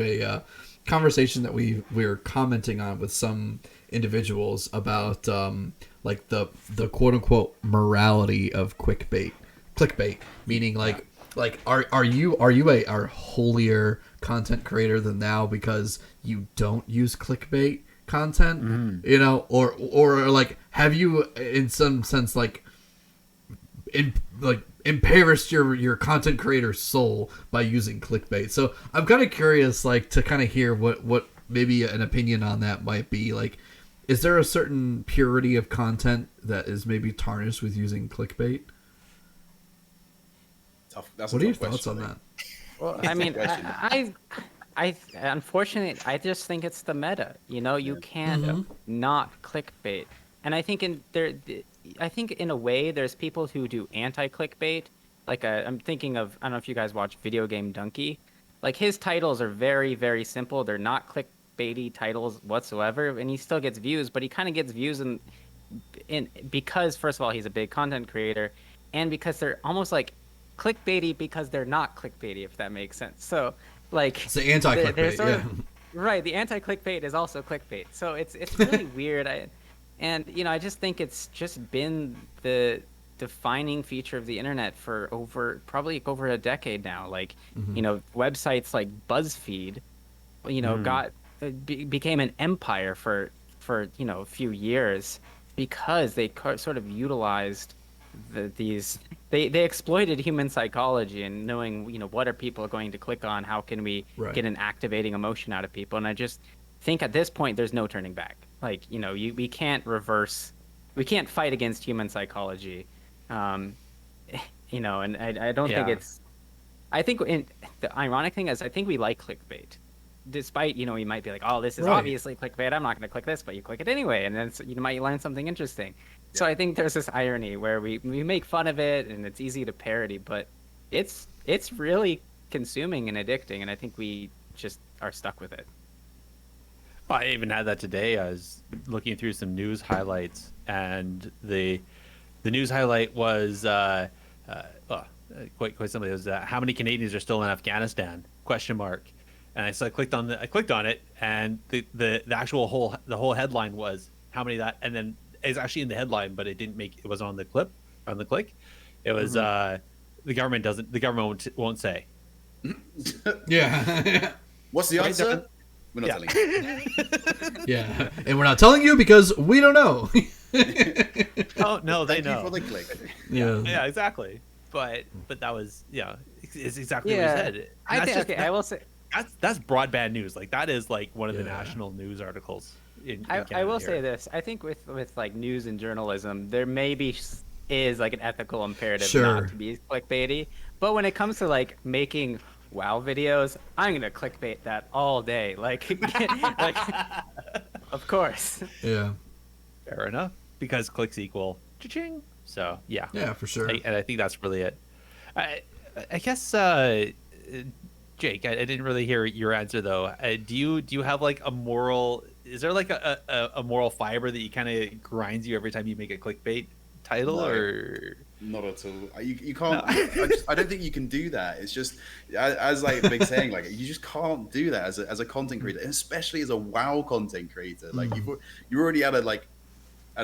a conversation that we were commenting on with some individuals about like the quote unquote morality of clickbait, meaning like are you a holier content creator than thou because you don't use clickbait content, you know, or like have you in some sense impoverished your content creator's soul by using clickbait? So I'm kind of curious, like, to kind of hear what maybe an opinion on that might be. Like, is there a certain purity of content that is maybe tarnished with using clickbait? That's what are your thoughts on that? Well, I mean, I unfortunately, I just think it's the meta. You know, you can't not clickbait. And I think in a way, there's people who do anti-clickbait. Like I'm thinking of, I don't know if you guys watch Video Game Donkey. Like his titles are very, very simple. They're not clickbaity titles whatsoever, and he still gets views. But he kind of gets views in because first of all, he's a big content creator, and because they're almost like clickbaity because they're not clickbaity, if that makes sense. So like it's the anti-clickbait, yeah. Right, the anti-clickbait is also clickbait. So it's really weird. And you know, I just think it's just been the defining feature of the internet for probably over a decade now. Like, you know, websites like BuzzFeed, you know, became an empire for you know a few years because they sort of utilized they exploited human psychology and knowing, you know, what are people going to click on, how can we get an activating emotion out of people. And I just think at this point there's no turning back. Like, you know, we can't fight against human psychology, you know, and I don't think I think the ironic thing is I think we like clickbait, despite, you know, you might be like, oh, this is obviously clickbait, I'm not going to click this, but you click it anyway, and then you might learn something interesting. So I think there's this irony where we make fun of it and it's easy to parody, but it's really consuming and addicting, and I think we just are stuck with it. Well, I even had that today. I was looking through some news highlights, and the news highlight was quite simply, it was how many Canadians are still in Afghanistan? ? And I clicked on it, and the whole headline was how many that, and then it's actually in the headline, but it was on the click. It was the government won't say. Yeah. What's the answer? We're not telling you. Yeah, and we're not telling you because we don't know. Oh no, they Thank know. you for the click. Yeah, exactly. But that was it's exactly what you said. I will say that's broadband news. Like that is like one of the national news articles. I will say this. I think with like news and journalism, there maybe is like an ethical imperative not to be clickbaity. But when it comes to like making WoW videos, I'm gonna clickbait that all day. Like, of course. Yeah. Fair enough. Because clicks equal cha-ching. So yeah. Yeah, for sure. And I think that's really it. I guess Jake, I didn't really hear your answer though. Do you have like a moral? Is there like a moral fiber that you kind of grinds you every time you make a clickbait title, or? Not at all. You can't. I don't think you can do that. It's just as like Big saying, like you just can't do that as a content creator, and especially as a WoW content creator. Like you're already at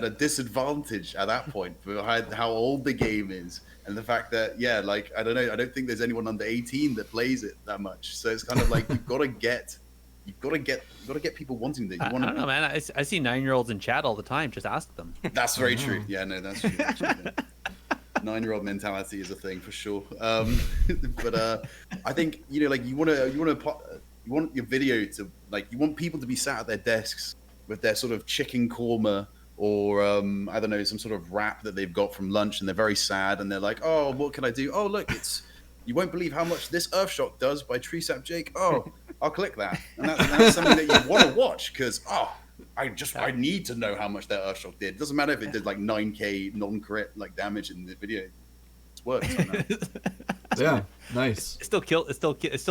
a disadvantage at that point behind how old the game is and the fact that like I don't know. I don't think there's anyone under 18 that plays it that much. So it's kind of like you've got to get people wanting that. I don't know, man. I see 9-year-olds in chat all the time. Just ask them. That's very true. Yeah, no, that's true. Actually, 9-year-old mentality is a thing for sure. But I think like you want your video to like you want people to be sat at their desks with their sort of chicken korma or I don't know, some sort of wrap that they've got from lunch, and they're very sad and they're like, oh, what can I do? Oh, look, you won't believe how much this Earthshock does by TreesapJake. Oh, I'll click that, and that's something that you want to watch because I need to know how much that Earthshock did. It doesn't matter if it did like 9k non-crit like damage in the video. It's worked. Yeah, nice. It still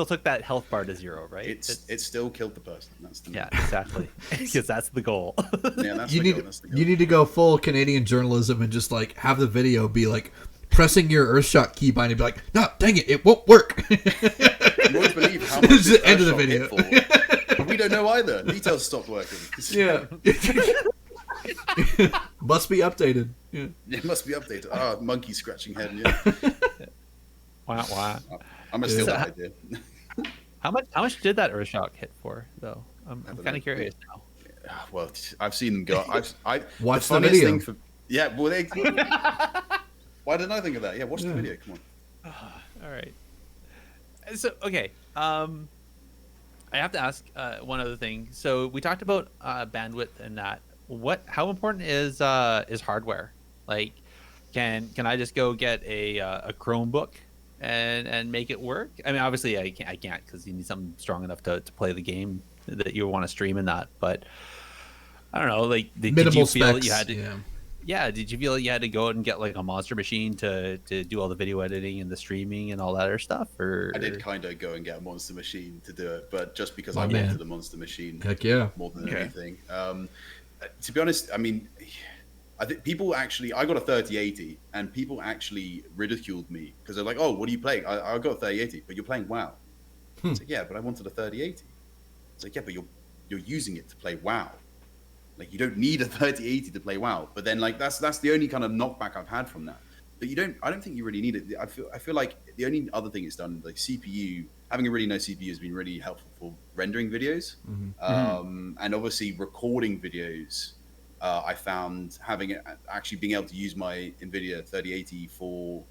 took that health bar to 0, right? It still killed the person. That's the exactly. Because that's the goal. Yeah, that's you the need goal. you need to go full Canadian journalism and just like have the video be like pressing your Earthshock keybind and be like, no, dang it won't work. You won't believe how much the end of the video. we don't know either. Details stopped working. Yeah. Must be updated. Yeah. It must be updated. Ah, monkey scratching head. Yeah. Wah, wah. I'm gonna steal So that idea. How much did that Earthshock hit for though? I'm don't kind know. of curious now. Well, I've seen them go. Watch the the funniest video. thing for yeah. Well, why didn't I think of that? Yeah, watch the video. Come on. All right. So okay, I have to ask one other thing. So we talked about bandwidth and that. How important is hardware? Like, can I just go get a Chromebook and make it work? I mean, obviously I can't because you need something strong enough to play the game that you want to stream in that. But I don't know. Like, did you feel that you had to? Yeah. Did you feel like you had to go out and get like a monster machine to do all the video editing and the streaming and all that other stuff? Or I did kind of go and get a monster machine to do it, but just because My I man. wanted a monster machine. Heck yeah. More than anything. To be honest, I mean, I think people actually, I got a 3080 and people actually ridiculed me because they're like, oh, what are you playing? I got a 3080, but you're playing WoW. It's like, yeah, but I wanted a 3080. It's like, yeah, but you're using it to play WoW. Like, you don't need a 3080 to play WoW. But then, like, that's the only kind of knockback I've had from that. But I don't think you really need it. I feel like the only other thing it's done, like CPU, having a really nice CPU has been really helpful for rendering videos. And obviously recording videos. I found actually being able to use my NVIDIA 3080 for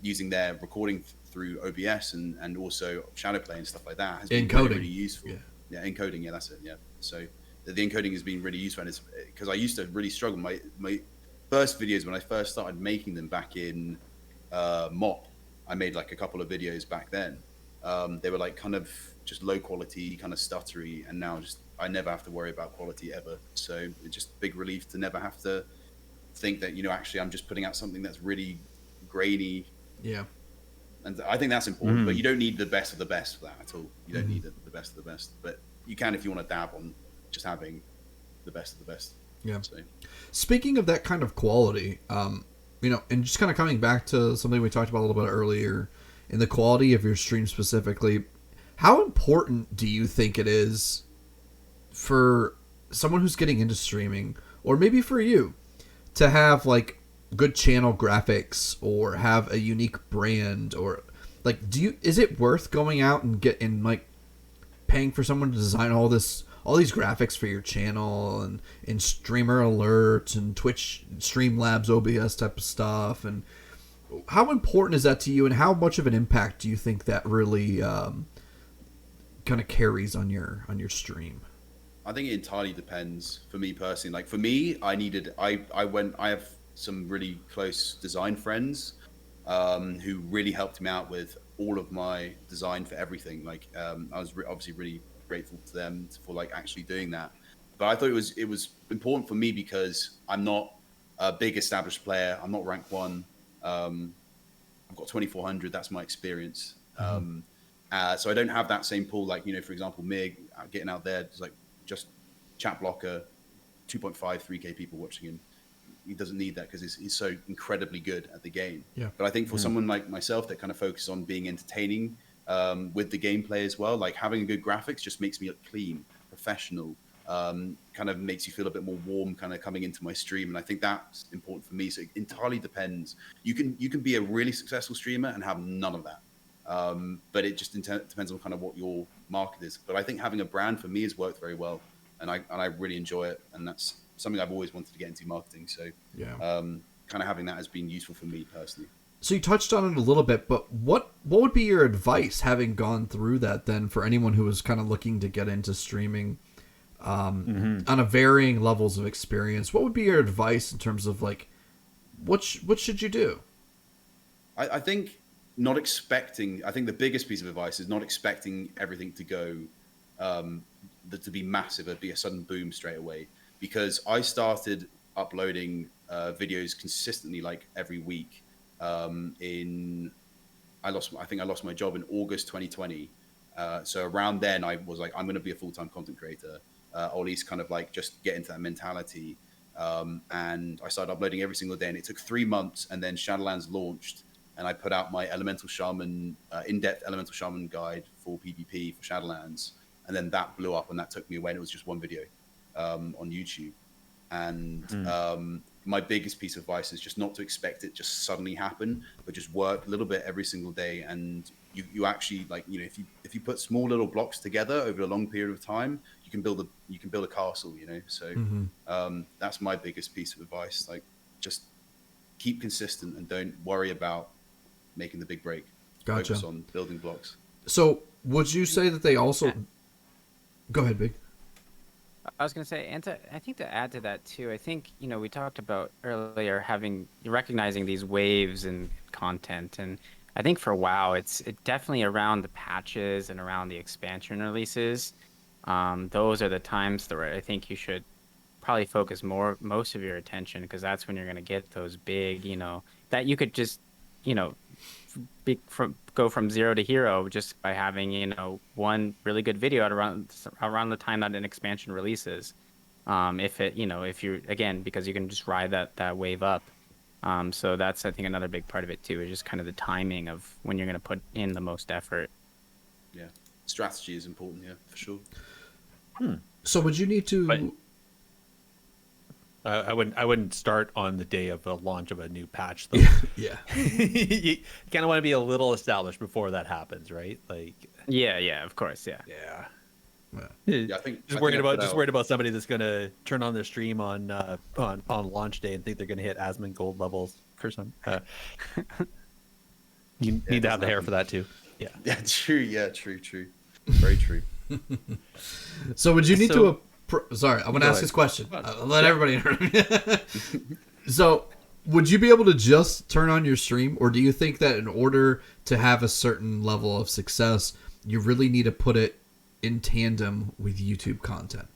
using their recording through OBS and also Shadowplay and stuff like that has been really, really useful. Yeah, encoding. Yeah, that's it. Yeah. So the encoding has been really useful, and it's because I used to really struggle. My first videos when I first started making them back in Mop, I made like a couple of videos back then. They were like kind of just low quality, kind of stuttery, and now I never have to worry about quality ever. So it's just a big relief to never have to think that, actually I'm just putting out something that's really grainy. Yeah. And I think that's important, but you don't need the best of the best for that at all. You don't need the best of the best, but you can if you want to dab on just having the best of the best. Yeah. So. Speaking of that kind of quality, and just kind of coming back to something we talked about a little bit earlier, in the quality of your stream specifically, how important do you think it is for someone who's getting into streaming, or maybe for you, to have like good channel graphics or have a unique brand, or like is it worth going out and like paying for someone to design all these graphics for your channel and streamer alerts and Twitch Streamlabs OBS type of stuff? And how important is that to you, and how much of an impact do you think that really kind of carries on your stream? I think it entirely depends. For me personally, like for me, I have some really close design friends who really helped me out with all of my design for everything. Like I was obviously really grateful to them for like actually doing that. But I thought it was important for me because I'm not a big established player. I'm not rank 1. I've got 2400. That's my experience. So I don't have that same pool. Like, for example, Mig getting out there, just chat blocker, 2.5, 3K people watching him. He doesn't need that because he's so incredibly good at the game. Yeah. But I think for someone like myself that kind of focuses on being entertaining with the gameplay as well, like having a good graphics just makes me look clean, professional, kind of makes you feel a bit more warm kind of coming into my stream. And I think that's important for me. So it entirely depends. You can be a really successful streamer and have none of that. But it just depends on kind of what your market is. But I think having a brand for me has worked very well, and I really enjoy it. And that's something I've always wanted to get into, marketing. So kind of having that has been useful for me personally. So you touched on it a little bit, but what would be your advice, having gone through that, then, for anyone who is kind of looking to get into streaming on a varying levels of experience? What would be your advice in terms of like what should you do? I think not expecting. I think the biggest piece of advice is not expecting everything to go to be massive, or be a sudden boom straight away. Because I started uploading videos consistently, like every week. I think I lost my job in August 2020. So around then, I was like, I'm going to be a full-time content creator, or at least kind of like just get into that mentality. And I started uploading every single day, and it took 3 months. And then Shadowlands launched, and I put out my Elemental Shaman, in-depth Elemental Shaman guide for PvP for Shadowlands. and then that blew up, and that took me away. And it was just one video on YouTube. And my biggest piece of advice is just not to expect it just suddenly happen, but just work a little bit every single day. And you actually, like, you know, if you put small little blocks together over a long period of time, you can build a castle, you know. So that's my biggest piece of advice. Like, just keep consistent and don't worry about making the big break. Gotcha. Focus on building blocks. So would you say that they also... Go ahead, Big. I was going to say, and I think to add to that too, I think, you know, we talked about earlier recognizing these waves in content. And I think for WoW, it's definitely around the patches and around the expansion releases. Those are the times where I think you should probably focus most of your attention, because that's when you're going to get those big, you know, that you could just, you know, go from zero to hero just by having, you know, one really good video at around the time that an expansion releases. If you're, again, because you can just ride that wave up. So that's, I think, another big part of it too, is just kind of the timing of when you're going to put in the most effort. Yeah, strategy is important. Yeah, for sure. So would you need to... I wouldn't start on the day of the launch of a new patch, though. Yeah. You kind of want to be a little established before that happens, right? Like. Yeah, of course, yeah. Yeah, I think Just worried about somebody that's going to turn on their stream on launch day and think they're going to hit Asmongold levels or something. You need to have the hair for that too. Yeah. Yeah, true. Yeah, true. Very true. So would you need to... Sorry, I'm going to ask this question. Let everybody know. So, would you be able to just turn on your stream, or do you think that in order to have a certain level of success, you really need to put it in tandem with YouTube content?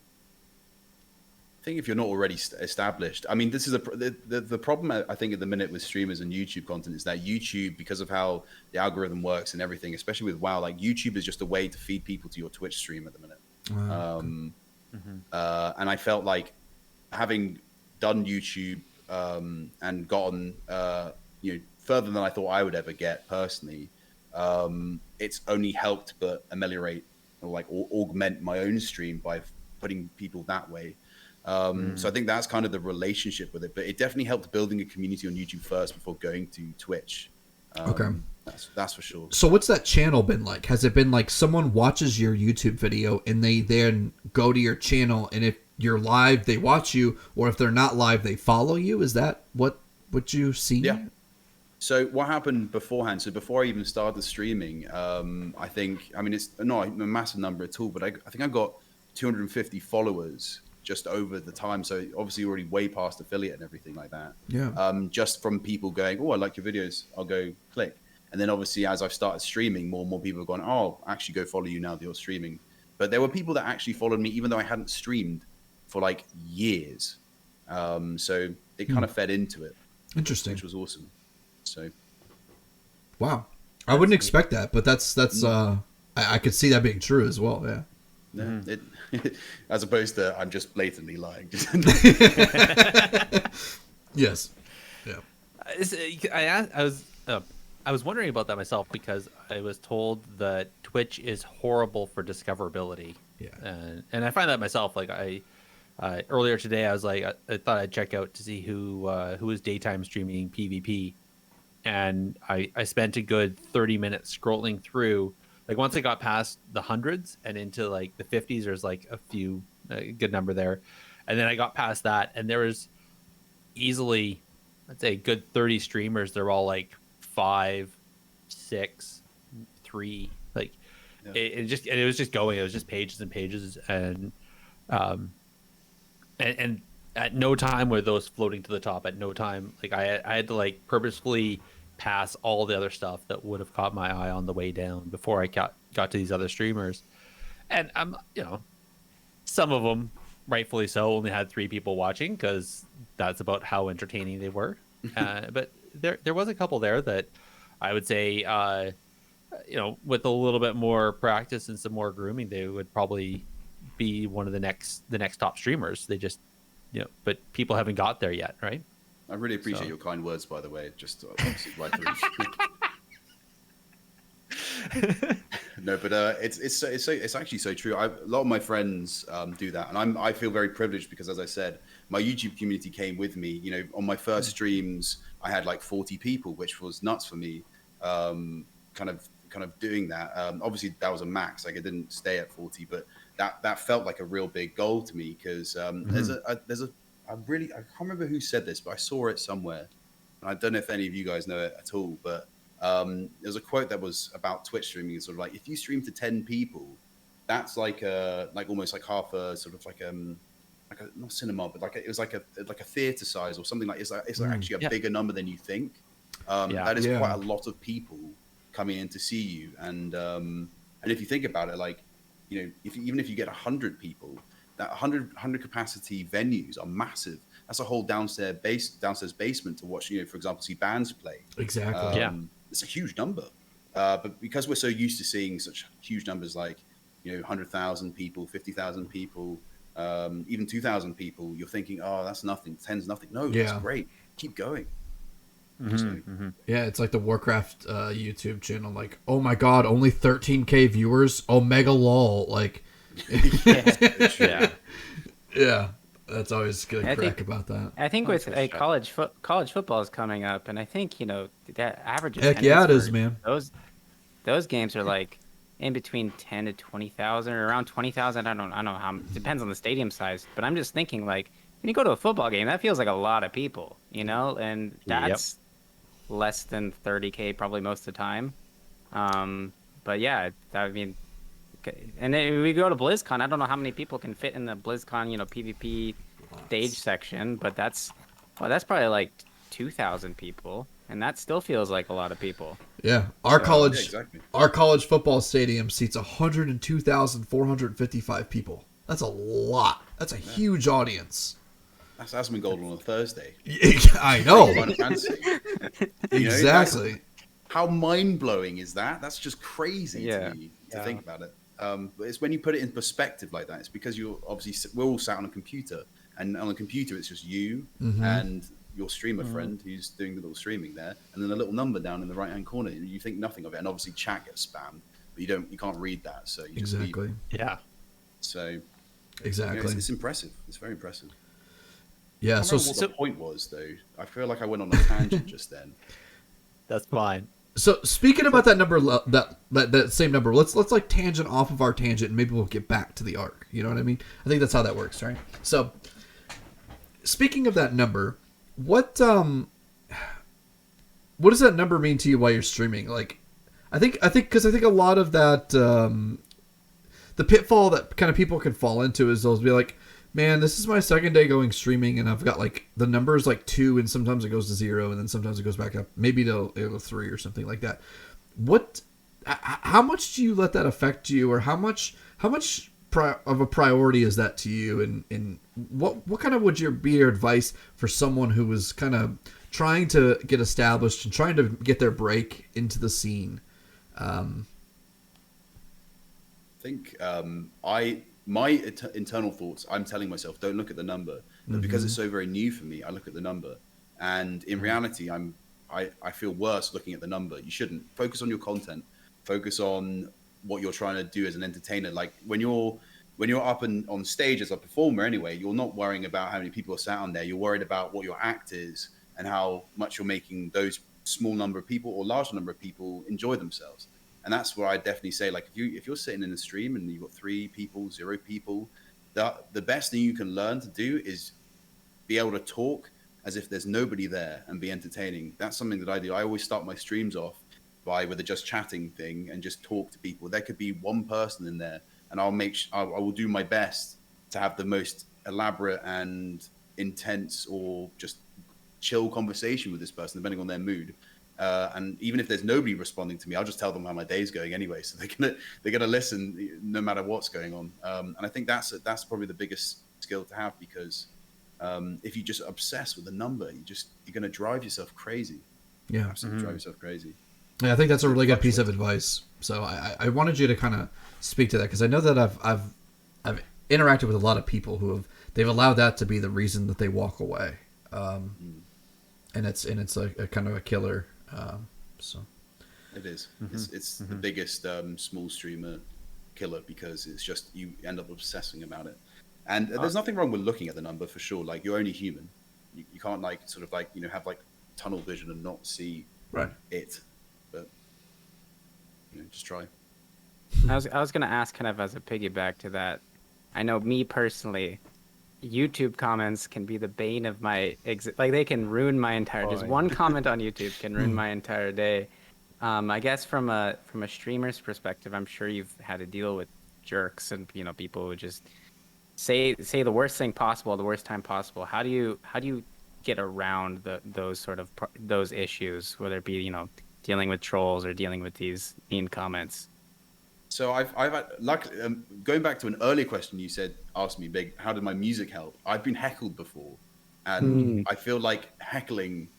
I think if you're not already established, I mean, this is the problem I think at the minute with streamers and YouTube content is that YouTube, because of how the algorithm works and everything, especially with WoW, like YouTube is just a way to feed people to your Twitch stream at the minute. And I felt like, having done YouTube and gotten further than I thought I would ever get personally, it's only helped but ameliorate or augment my own stream by putting people that way. So I think that's kind of the relationship with it, but it definitely helped building a community on YouTube first before going to Twitch. Okay. That's for sure. So what's that channel been like? Has it been like someone watches your YouTube video and they then go to your channel, and if you're live, they watch you, or if they're not live, they follow you? Is that what you see? Yeah. So what happened beforehand? So before I even started streaming, it's not a massive number at all, but I think I got 250 followers just over the time. So obviously already way past affiliate and everything like that. Yeah. Just from people going, oh, I like your videos, I'll go click. And then obviously as I've started streaming, more and more people have gone, oh, I'll actually go follow you now that you're streaming. But there were people that actually followed me even though I hadn't streamed for like years. So it kind of fed into it. Interesting. Which was awesome. So. Wow. I wouldn't expect that, but that's I could see that being true as well. Yeah. Yeah, as opposed to I'm just blatantly lying. Yes. Yeah. I was wondering about that myself, because I was told that Twitch is horrible for discoverability. Yeah. And I find that myself. Like earlier today, I was like, I thought I'd check out to see who was daytime streaming PvP, and I spent a good 30 minutes scrolling through. Like once I got past the hundreds and into like the 50s, there's like a good number there. And then I got past that, and there was easily, I'd say, a good 30 streamers. They're all like 5, 6, 3. Like it was just going. It was just pages and pages, and at no time were those floating to the top. At no time, like I had to like purposefully pass all the other stuff that would have caught my eye on the way down before I got to these other streamers. And I'm, some of them, rightfully so, only had 3 people watching, because that's about how entertaining they were. But there was a couple there that I would say, with a little bit more practice and some more grooming, they would probably be one of the next top streamers. They just, but people haven't got there yet, right? I really appreciate your kind words, by the way. Just obviously right through. No, but it's actually so true. A lot of my friends do that, and I feel very privileged because, as I said, my YouTube community came with me. You know, on my first streams, I had like 40 people, which was nuts for me. Kind of doing that. Obviously, that was a max. Like, I didn't stay at 40, but that felt like a real big goal to me because I can't remember who said this, but I saw it somewhere, and I don't know if any of you guys know it at all, but. There's a quote that was about Twitch streaming. It's sort of like, if you stream to 10 people, that's like almost like half a sort of like a not cinema, but it was like a theater size or something like it's actually a bigger number than you think. That is quite a lot of people coming in to see you, and if you think about it, like, you know, even if you get 100 people, that 100 capacity venues are massive. That's a whole downstairs basement to watch, you know, for example, see bands play. Exactly. It's a huge number, but because we're so used to seeing such huge numbers, like, you know, 100,000 people, 50,000 people, even 2,000 people, you're thinking, oh, that's nothing. 10's nothing. No, that's great. Keep going. Yeah, it's like the Warcraft YouTube channel. Like, oh my god, only 13K viewers. Oh, mega lol. Like, yeah. That's always good crack about that. I think with college football is coming up, and I think, you know, that average. Heck yeah, it is, man. Those games are like in between 10 to 20,000 or around 20,000. I don't know how. It depends on the stadium size, but I'm just thinking, like, when you go to a football game, that feels like a lot of people, you know, and that's less than 30K probably most of the time. But yeah, I mean. And then we go to BlizzCon. I don't know how many people can fit in the BlizzCon, you know, PvP stage section, but that's probably like 2,000 people, and that still feels like a lot of people. Yeah, our college football stadium seats 102,455 people. That's a lot. That's a huge audience. That's Asmongold on a Thursday. I know. Exactly. You know, how mind blowing is that? That's just crazy to me to think about it. But it's when you put it in perspective like that, it's because we're all sat on a computer, and on a computer it's just you and your streamer friend who's doing the little streaming there, and then a little number down in the right hand corner. You think nothing of it, and obviously chat gets spammed, but you can't read that, so you just leave it. So exactly, you know, it's impressive. It's very impressive. Yeah. So what the point was, though, I feel like I went on a tangent just then. That's fine. So speaking about that number, that same number, let's like tangent off of our tangent, and maybe we'll get back to the arc. You know what I mean? I think that's how that works, right? So speaking of that number, what does that number mean to you while you're streaming? Like, I think a lot of that, the pitfall that kind of people can fall into is they'll be like, man, this is my second day going streaming, and I've got like the numbers like 2, and sometimes it goes to 0, and then sometimes it goes back up, maybe to 3 or something like that. How much do you let that affect you, or how much of a priority is that to you, and what kind of would be your advice for someone who was kind of trying to get established and trying to get their break into the scene? I think my internal thoughts, I'm telling myself, don't look at the number. But because it's so very new for me, I look at the number. And in reality, I feel worse looking at the number. You shouldn't. Focus on your content. Focus on what you're trying to do as an entertainer. Like when you're up on stage as a performer anyway, you're not worrying about how many people are sat on there. You're worried about what your act is and how much you're making those small number of people or large number of people enjoy themselves. And that's where I definitely say, like, if you're sitting in a stream and you've got 3 people, 0 people, the best thing you can learn to do is be able to talk as if there's nobody there and be entertaining. That's something that I do. I always start my streams off with a just chatting thing and just talk to people. There could be one person in there, and I will do my best to have the most elaborate and intense or just chill conversation with this person, depending on their mood. And even if there's nobody responding to me, I'll just tell them how my day's going anyway. So they're gonna listen no matter what's going on. And I think that's probably the biggest skill to have, because if you just obsess with the number, you're gonna drive yourself crazy. Yeah, absolutely drive yourself crazy. Yeah, I think that's a really good piece of advice. So I wanted you to kind of speak to that, because I know that I've interacted with a lot of people who they've allowed that to be the reason that they walk away, and it's a kind of a killer. So It is. It's the biggest small streamer killer because it's just you end up obsessing about it. And there's nothing wrong with looking at the number for sure. Like you're only human. You can't like sort of like have like tunnel vision and not see it. But just try. I was gonna ask kind of as a piggyback to that. I know me personally, YouTube comments can be the bane of my like they can ruin my entire. Just one comment on YouTube can ruin my entire day. I guess from a streamer's perspective, I'm sure you've had to deal with jerks and people who just say the worst thing possible, the worst time possible. How do you get around those sort of those issues, whether it be dealing with trolls or dealing with these mean comments? So I've had luck. Going back to an earlier question you asked me, Big, how did my music help? I've been heckled before, and I feel like heckling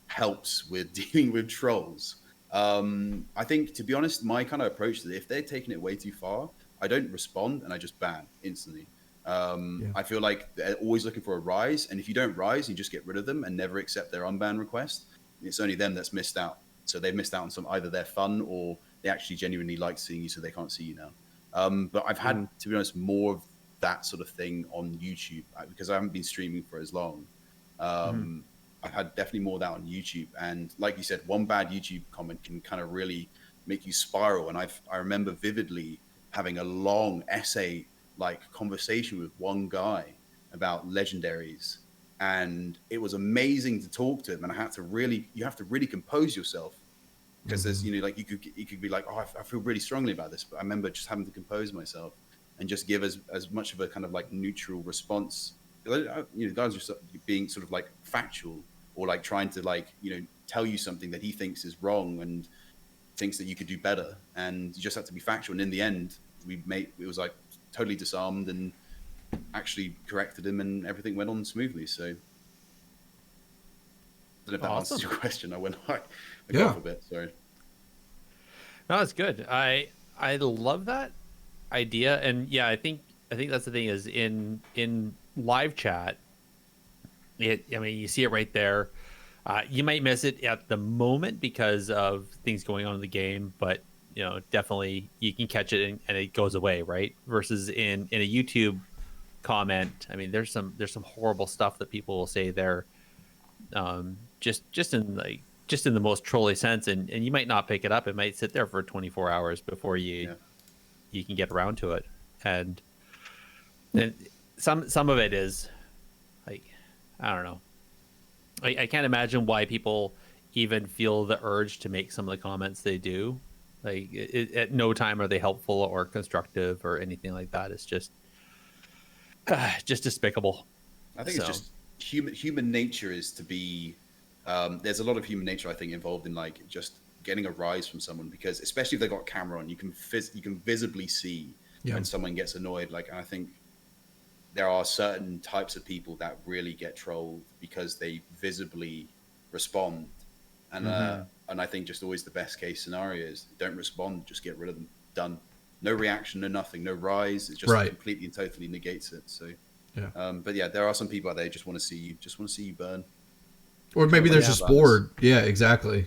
helps with dealing with trolls. I think, to be honest, my kind of approach is if they're taking it way too far, I don't respond and I just ban instantly. I feel like they're always looking for a rise, and if you don't rise, you just get rid of them and never accept their unban request. It's only them that's missed out. So they've missed out on either their fun or they actually genuinely like seeing you, so they can't see you now. But I've had, to be honest, more of that sort of thing on YouTube because I haven't been streaming for as long. I've had definitely more of that on YouTube. And like you said, one bad YouTube comment can kind of really make you spiral. And I remember vividly having a long essay, like conversation with one guy about legendaries. And it was amazing to talk to him. And you have to really compose yourself. Because there's, like you could be like, oh, I feel really strongly about this. But I remember just having to compose myself and just give as much of a kind of like neutral response. Guys are being sort of like factual or like trying to like, tell you something that he thinks is wrong and thinks that you could do better. And you just have to be factual. And in the end, it was like totally disarmed and actually corrected him and everything went on smoothly. So I don't know if that answers your question. I went off a bit. Sorry. No, it's good. I love that idea, and I think that's the thing is in live chat. You see it right there. You might miss it at the moment because of things going on in the game, but definitely you can catch it and it goes away, right? Versus in a YouTube comment, there's some horrible stuff that people will say there, just in the most trolly sense, and you might not pick it up. It might sit there for 24 hours before you can get around to it. And then some of it is like, I don't know. I can't imagine why people even feel the urge to make some of the comments they do. Like at no time are they helpful or constructive or anything like that. It's just despicable. I think it's just human nature is to be. There's a lot of human nature, I think, involved in like just getting a rise from someone, because especially if they've got camera on, you can visibly see when someone gets annoyed. Like, and I think there are certain types of people that really get trolled because they visibly respond. And and I think just always the best case scenario is don't respond, just get rid of them. Done. No reaction, no nothing, no rise. It just completely and totally negates it. So, but there are some people out there who just want to see you burn. Or maybe they're just bored. Yeah, exactly.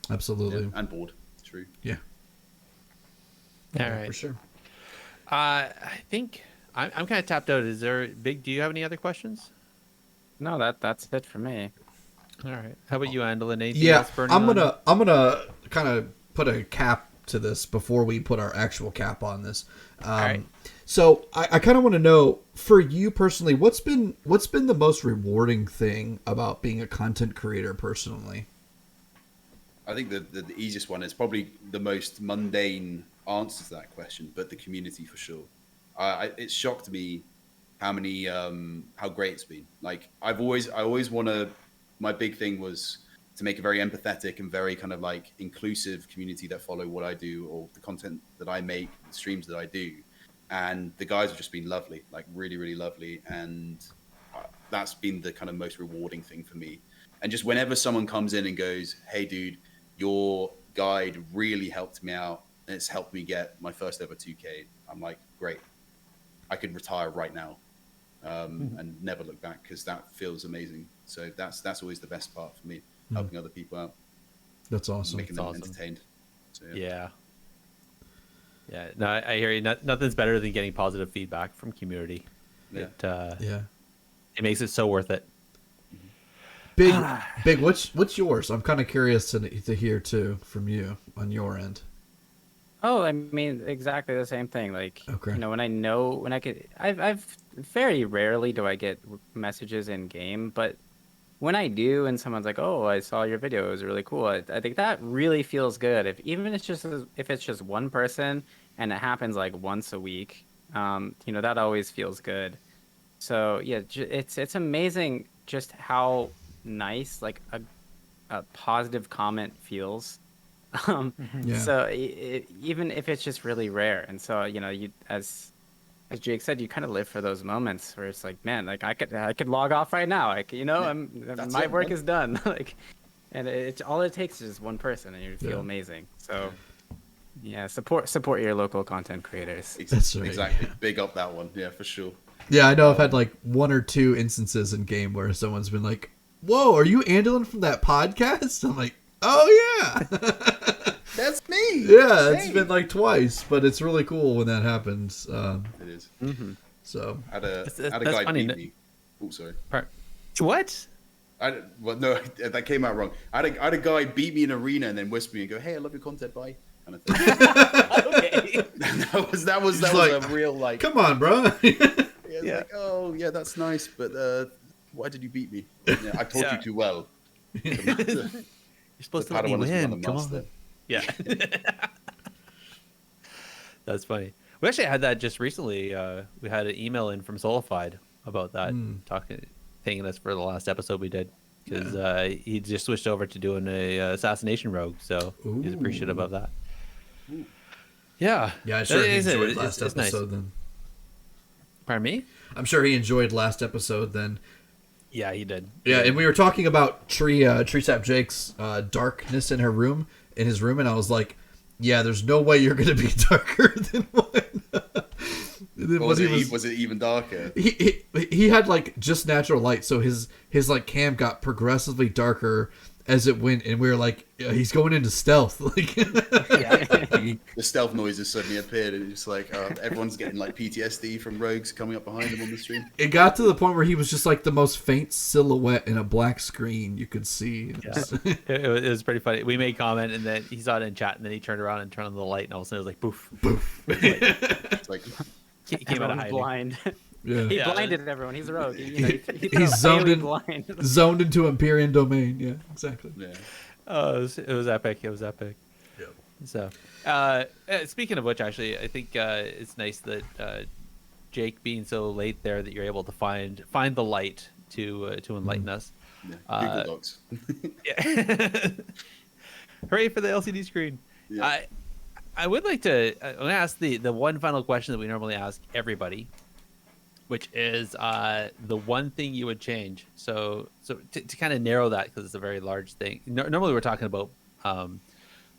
Absolutely. Yeah, and bored. True. Yeah. All right. For sure. I think I'm kind of tapped out. Is there Big? Do you have any other questions? No, that's it for me. All right. How about you, Andallyn? Anything Yeah, else burning I'm on? gonna kind of put a cap to this before we put our actual cap on this. All right. So I kind of want to know, for you personally, what's been the most rewarding thing about being a content creator personally? I think the easiest one is probably the most mundane answer to that question, but the community for sure. It shocked me how great it's been. Like I always want to. My big thing was to make a very empathetic and very kind of like inclusive community that follow what I do or the content that I make, the streams that I do. And the guys have just been lovely, like really, really lovely. And that's been the kind of most rewarding thing for me. And just whenever someone comes in and goes, hey, dude, your guide really helped me out. And it's helped me get my first ever 2K. I'm like, great. I could retire right now and never look back, because that feels amazing. So that's always the best part for me, helping other people out. That's awesome. making them awesome. entertained. So, Yeah. Yeah. No, I hear you. Nothing's better than getting positive feedback from community. Yeah. Yeah. It makes it so worth it. Big. What's yours? I'm kind of curious to hear too from you on your end. Oh, I mean, exactly the same thing. Like, Okay. you know, I've very rarely do I get messages in game, but when I do, and someone's like, "Oh, I saw your video; it was really cool," I think that really feels good. If it's just one person and it happens like once a week, you know, that always feels good. So yeah, it's amazing just how nice like a positive comment feels. Yeah. So even if it's just really rare, and so you know, you as Jake said, you kind of live for those moments where it's like, man, like I could log off right now. Like, you know, my work is done. Like, and it's all it takes is one person, and you feel amazing. So, yeah, support your local content creators. That's right. Exactly. Big up that one. Yeah, for sure. Yeah, I know I've had like one or two instances in game where someone's been like, "Whoa, are you Andallyn from that podcast?" I'm like, "Oh yeah." That's me. Yeah, it's been like twice, but it's really cool when that happens. It is. So I had a That's guy funny. beat me. Oh, sorry. What? Well, no, that came out wrong. I had a guy beat me in arena and then whisper me and go, "Hey, I love your content, bye." Kind of thing. Okay. that was like, a real like. come on, bro. Yeah. Like, oh yeah, that's nice, but why did you beat me? Yeah, I taught you too well. You're supposed to let me win. Come on. Yeah. That's funny. We actually had that just recently. We had an email in from Solified about that, thanking us for the last episode we did, because he just switched over to doing a assassination rogue, so he's appreciative of that. Yeah. Yeah, I'm sure he enjoyed It's last nice. episode then. Pardon me? I'm sure he enjoyed last episode then. Yeah, he did. Yeah, and we were talking about TreesapJake's darkness in his room, and I was like, "Yeah, there's no way you're gonna be darker than one." Was it even darker? He had like just natural light, so his like cam got progressively darker as it went, and we were like, he's going into stealth. Like, The stealth noises suddenly appeared, and it's just like everyone's getting like PTSD from rogues coming up behind them on the stream. it got to the point where he was just like the most faint silhouette in a black screen you could see. Yeah. It was pretty funny. We made comment, and then he saw it in chat, and then he turned around and turned on the light, and all of a sudden it was like, poof. Poof. It's like He came out of Everyone's hiding. blind. Yeah. He Yeah. blinded everyone. He's a rogue. He He's zoned in, blind. zoned into Empyrean domain. Yeah, exactly. yeah. Oh, it was epic. It was epic. Yep. So, speaking of which, actually, I think it's nice that Jake being so late there that you're able to find the light to enlighten us. Yeah. Google Docs. Yeah. Hooray for the LCD screen. Yeah. I would like to. I'm gonna ask the one final question that we normally ask everybody, which is the one thing you would change. So to kind of narrow that, because it's a very large thing. Normally we're talking about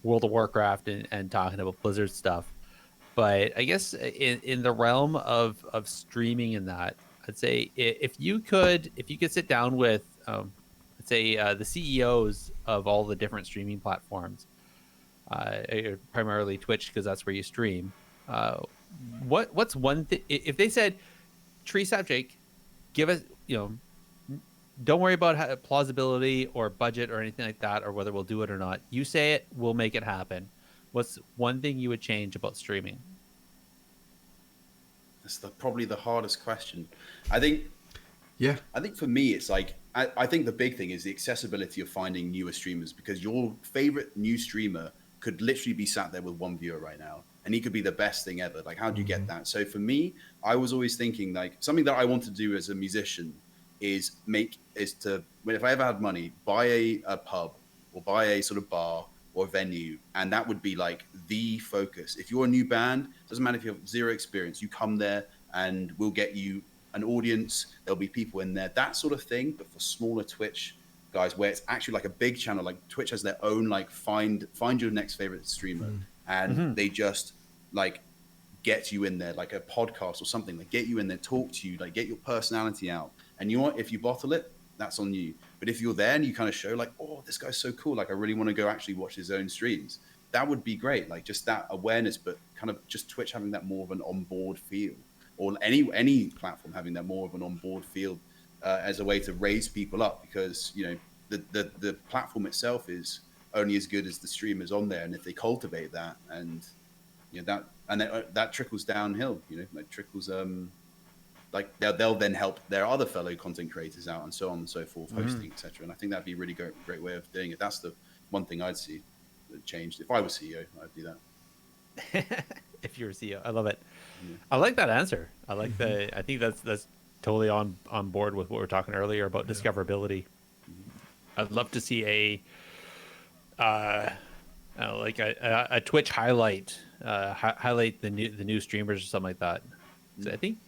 World of Warcraft and talking about Blizzard stuff, but I guess in the realm of streaming and that, I'd say if you could sit down with let's say the CEOs of all the different streaming platforms, primarily Twitch because that's where you stream. What's one thing if they said, TreesapJake, give us, don't worry about plausibility or budget or anything like that, or whether we'll do it or not. You say it, we'll make it happen. What's one thing you would change about streaming? That's probably the hardest question. I think for me, it's like, I think the big thing is the accessibility of finding newer streamers, because your favorite new streamer could literally be sat there with one viewer right now, and he could be the best thing ever. Like, how do you get that? So for me, I was always thinking like something that I want to do as a musician is if I ever had money, buy a pub or buy a sort of bar or venue, and that would be like the focus. If you're a new band, doesn't matter if you have zero experience, you come there and we'll get you an audience. There'll be people in there, that sort of thing. But for smaller Twitch guys, where it's actually like a big channel, like Twitch has their own like find your next favorite streamer, and they just like get you in there, like a podcast or something, like get you in there, talk to you, like get your personality out. And you know what, if you bottle it, that's on you. But if you're there and you kind of show like, oh, this guy's so cool. Like, I really want to go actually watch his own streams. That would be great. Like, just that awareness, but kind of just Twitch having that more of an onboard feel, or any platform having that more of an onboard feel as a way to raise people up, because, you know, the platform itself is only as good as the streamers on there. And if they cultivate that, and, you know, that trickles downhill, you know, like trickles, like they'll then help their other fellow content creators out, and so on and so forth, hosting, etc. And I think that'd be a really great way of doing it. That's the one thing I'd see that changed. If I was CEO, I'd do that. If you're a CEO, I love it. I like that answer. I like I think that's totally on board with what we were talking earlier about discoverability. I'd love to see like a Twitch highlight the new streamers or something like that. So I think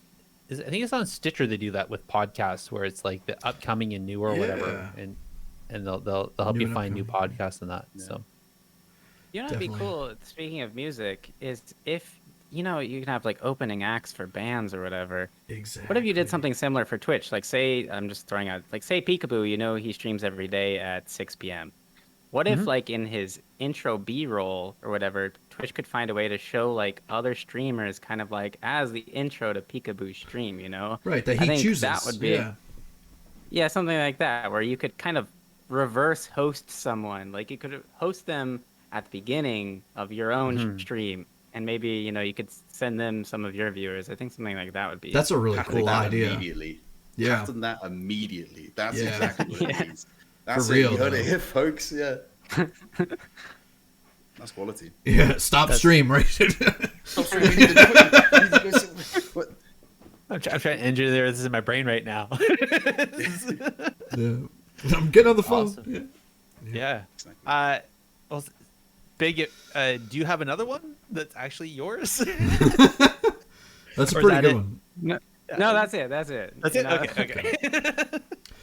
it's on Stitcher they do that with podcasts, where it's like the upcoming and newer or whatever, and they'll help you find new podcasts and that. So you know, it'd be cool. Speaking of music, is if you know you can have like opening acts for bands or whatever. Exactly. What if you did something similar for Twitch? Like, say, I'm just throwing out, like, say Peekaboo, you know, he streams every day at 6 p.m. What if, like, in his intro B-roll or whatever, Twitch could find a way to show, like, other streamers kind of, like, as the intro to Peekaboo's stream, you know? Right, that I he think chooses. that would be, yeah, something like that, where you could kind of reverse host someone. Like, you could host them at the beginning of your own stream, and maybe, you know, you could send them some of your viewers. I think something like that would be... That's a really cool idea. Immediately. Yeah. Pattern that immediately. That's exactly what it means. That's For real, it. You heard it though. here, folks. Yeah. That's quality. Yeah, stop stream, right? I'm trying to engineer this in my brain right now. Yeah. I'm getting on the phone. Awesome. Yeah. Yeah. Well, Big, do you have another one that's actually yours? That's a Or is pretty that good it? one. No, that's it. That's it. That's You it? know? Okay.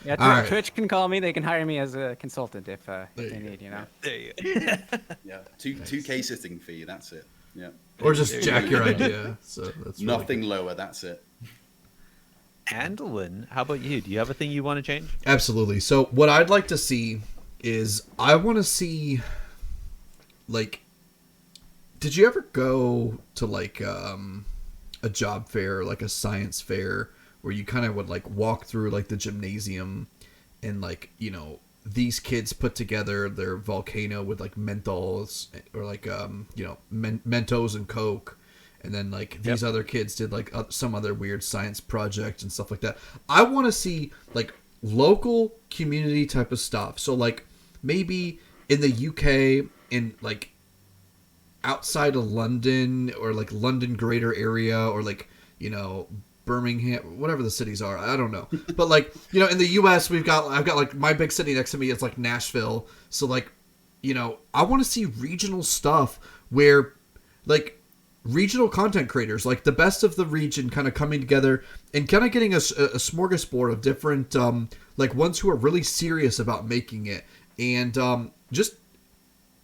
Yeah, All right. Twitch can call me. They can hire me as a consultant if There they you need, you know. There you go. Yeah. 2K sitting fee. That's it. Yeah. Or just jack your idea. So that's really Nothing lower. That's it. Andallyn, how about you? Do you have a thing you want to change? Absolutely. So what I'd like to see is, I want to see, like, did you ever go to like a job fair, like a science fair, where you kind of would like walk through like the gymnasium, and like, you know, these kids put together their volcano with like menthols, or like you know, Mentos and Coke, and then like these other kids did like some other weird science project and stuff like that. I want to see like local community type of stuff. So like maybe in the UK, in like outside of London, or like London greater area, or like, you know, Birmingham, whatever the cities are, I don't know. But like, you know, in the US, I've got like my big city next to me, it's like Nashville. So like, you know, I want to see regional stuff where like regional content creators, like the best of the region, kind of coming together and kind of getting a smorgasbord of different like ones who are really serious about making it, and just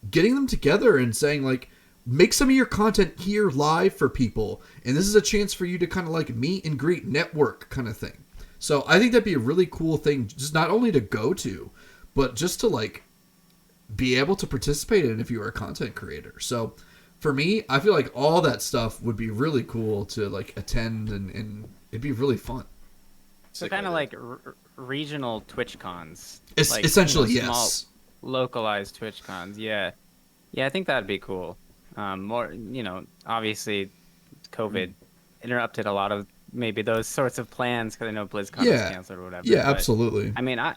getting them together and saying like, make some of your content here live for people, and this is a chance for you to kind of like meet and greet, network kind of thing. So I think that'd be a really cool thing, just not only to go to, but just to like be able to participate in if you are a content creator. So for me, I feel like all that stuff would be really cool to like attend, and it'd be really fun. So kind of like regional Twitch cons. It's like, essentially, you know, yes. small, localized Twitch cons. Yeah. Yeah, I think that'd be cool. More, you know, obviously COVID interrupted a lot of maybe those sorts of plans, because I know BlizzCon was canceled or whatever. Yeah, but, absolutely. I mean, I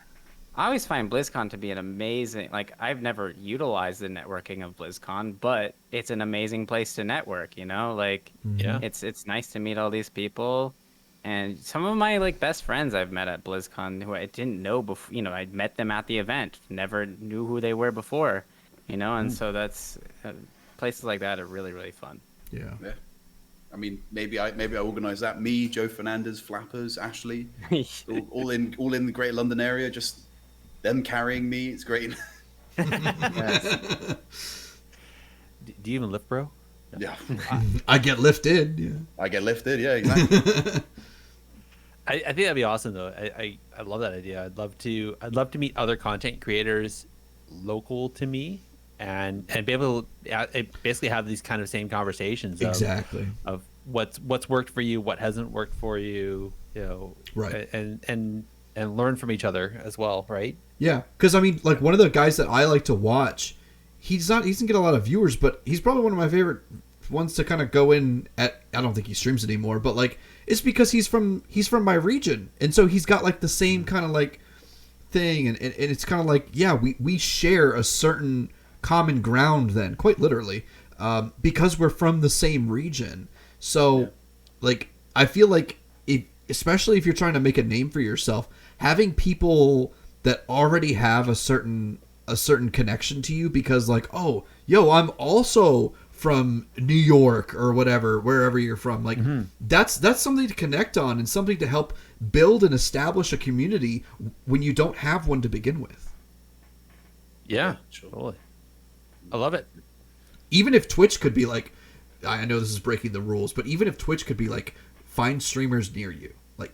always find BlizzCon to be an amazing, like, I've never utilized the networking of BlizzCon, but it's an amazing place to network, you know? Like, Yeah. it's nice to meet all these people. And some of my, like, best friends I've met at BlizzCon who I didn't know before, you know, I'd met them at the event, never knew who they were before, you know? And so that's, places like that are really, really fun. Yeah. I mean, maybe I organise that. Me, Joe Fernandez, Flappers, Ashley, all in the Greater London area. Just them carrying me. It's great. Do you even lift, bro? Yeah, I get lifted. Yeah. I get lifted. Yeah, exactly. I think that'd be awesome though. I love that idea. I'd love to meet other content creators local to me, and be able to basically have these kind of same conversations Exactly. of what's worked for you, what hasn't worked for you, Right. and learn from each other as well, right? Yeah, because I mean, like, one of the guys that I like to watch, he doesn't get a lot of viewers, but he's probably one of my favorite ones to kind of go in at. I don't think he streams anymore, but like, it's because he's from my region, and so he's got like the same kind of like thing, and it's kind of like, yeah, we share a certain common ground then, quite literally, because we're from the same region. So, like, I feel like especially if you're trying to make a name for yourself, having people that already have a certain connection to you, because like, oh, yo, I'm also from New York or whatever, wherever you're from, like, that's something to connect on and something to help build and establish a community when you don't have one to begin with. Yeah, sure. totally. I love it. Even if Twitch could be like, I know this is breaking the rules, but even if Twitch could be like, find streamers near you, like,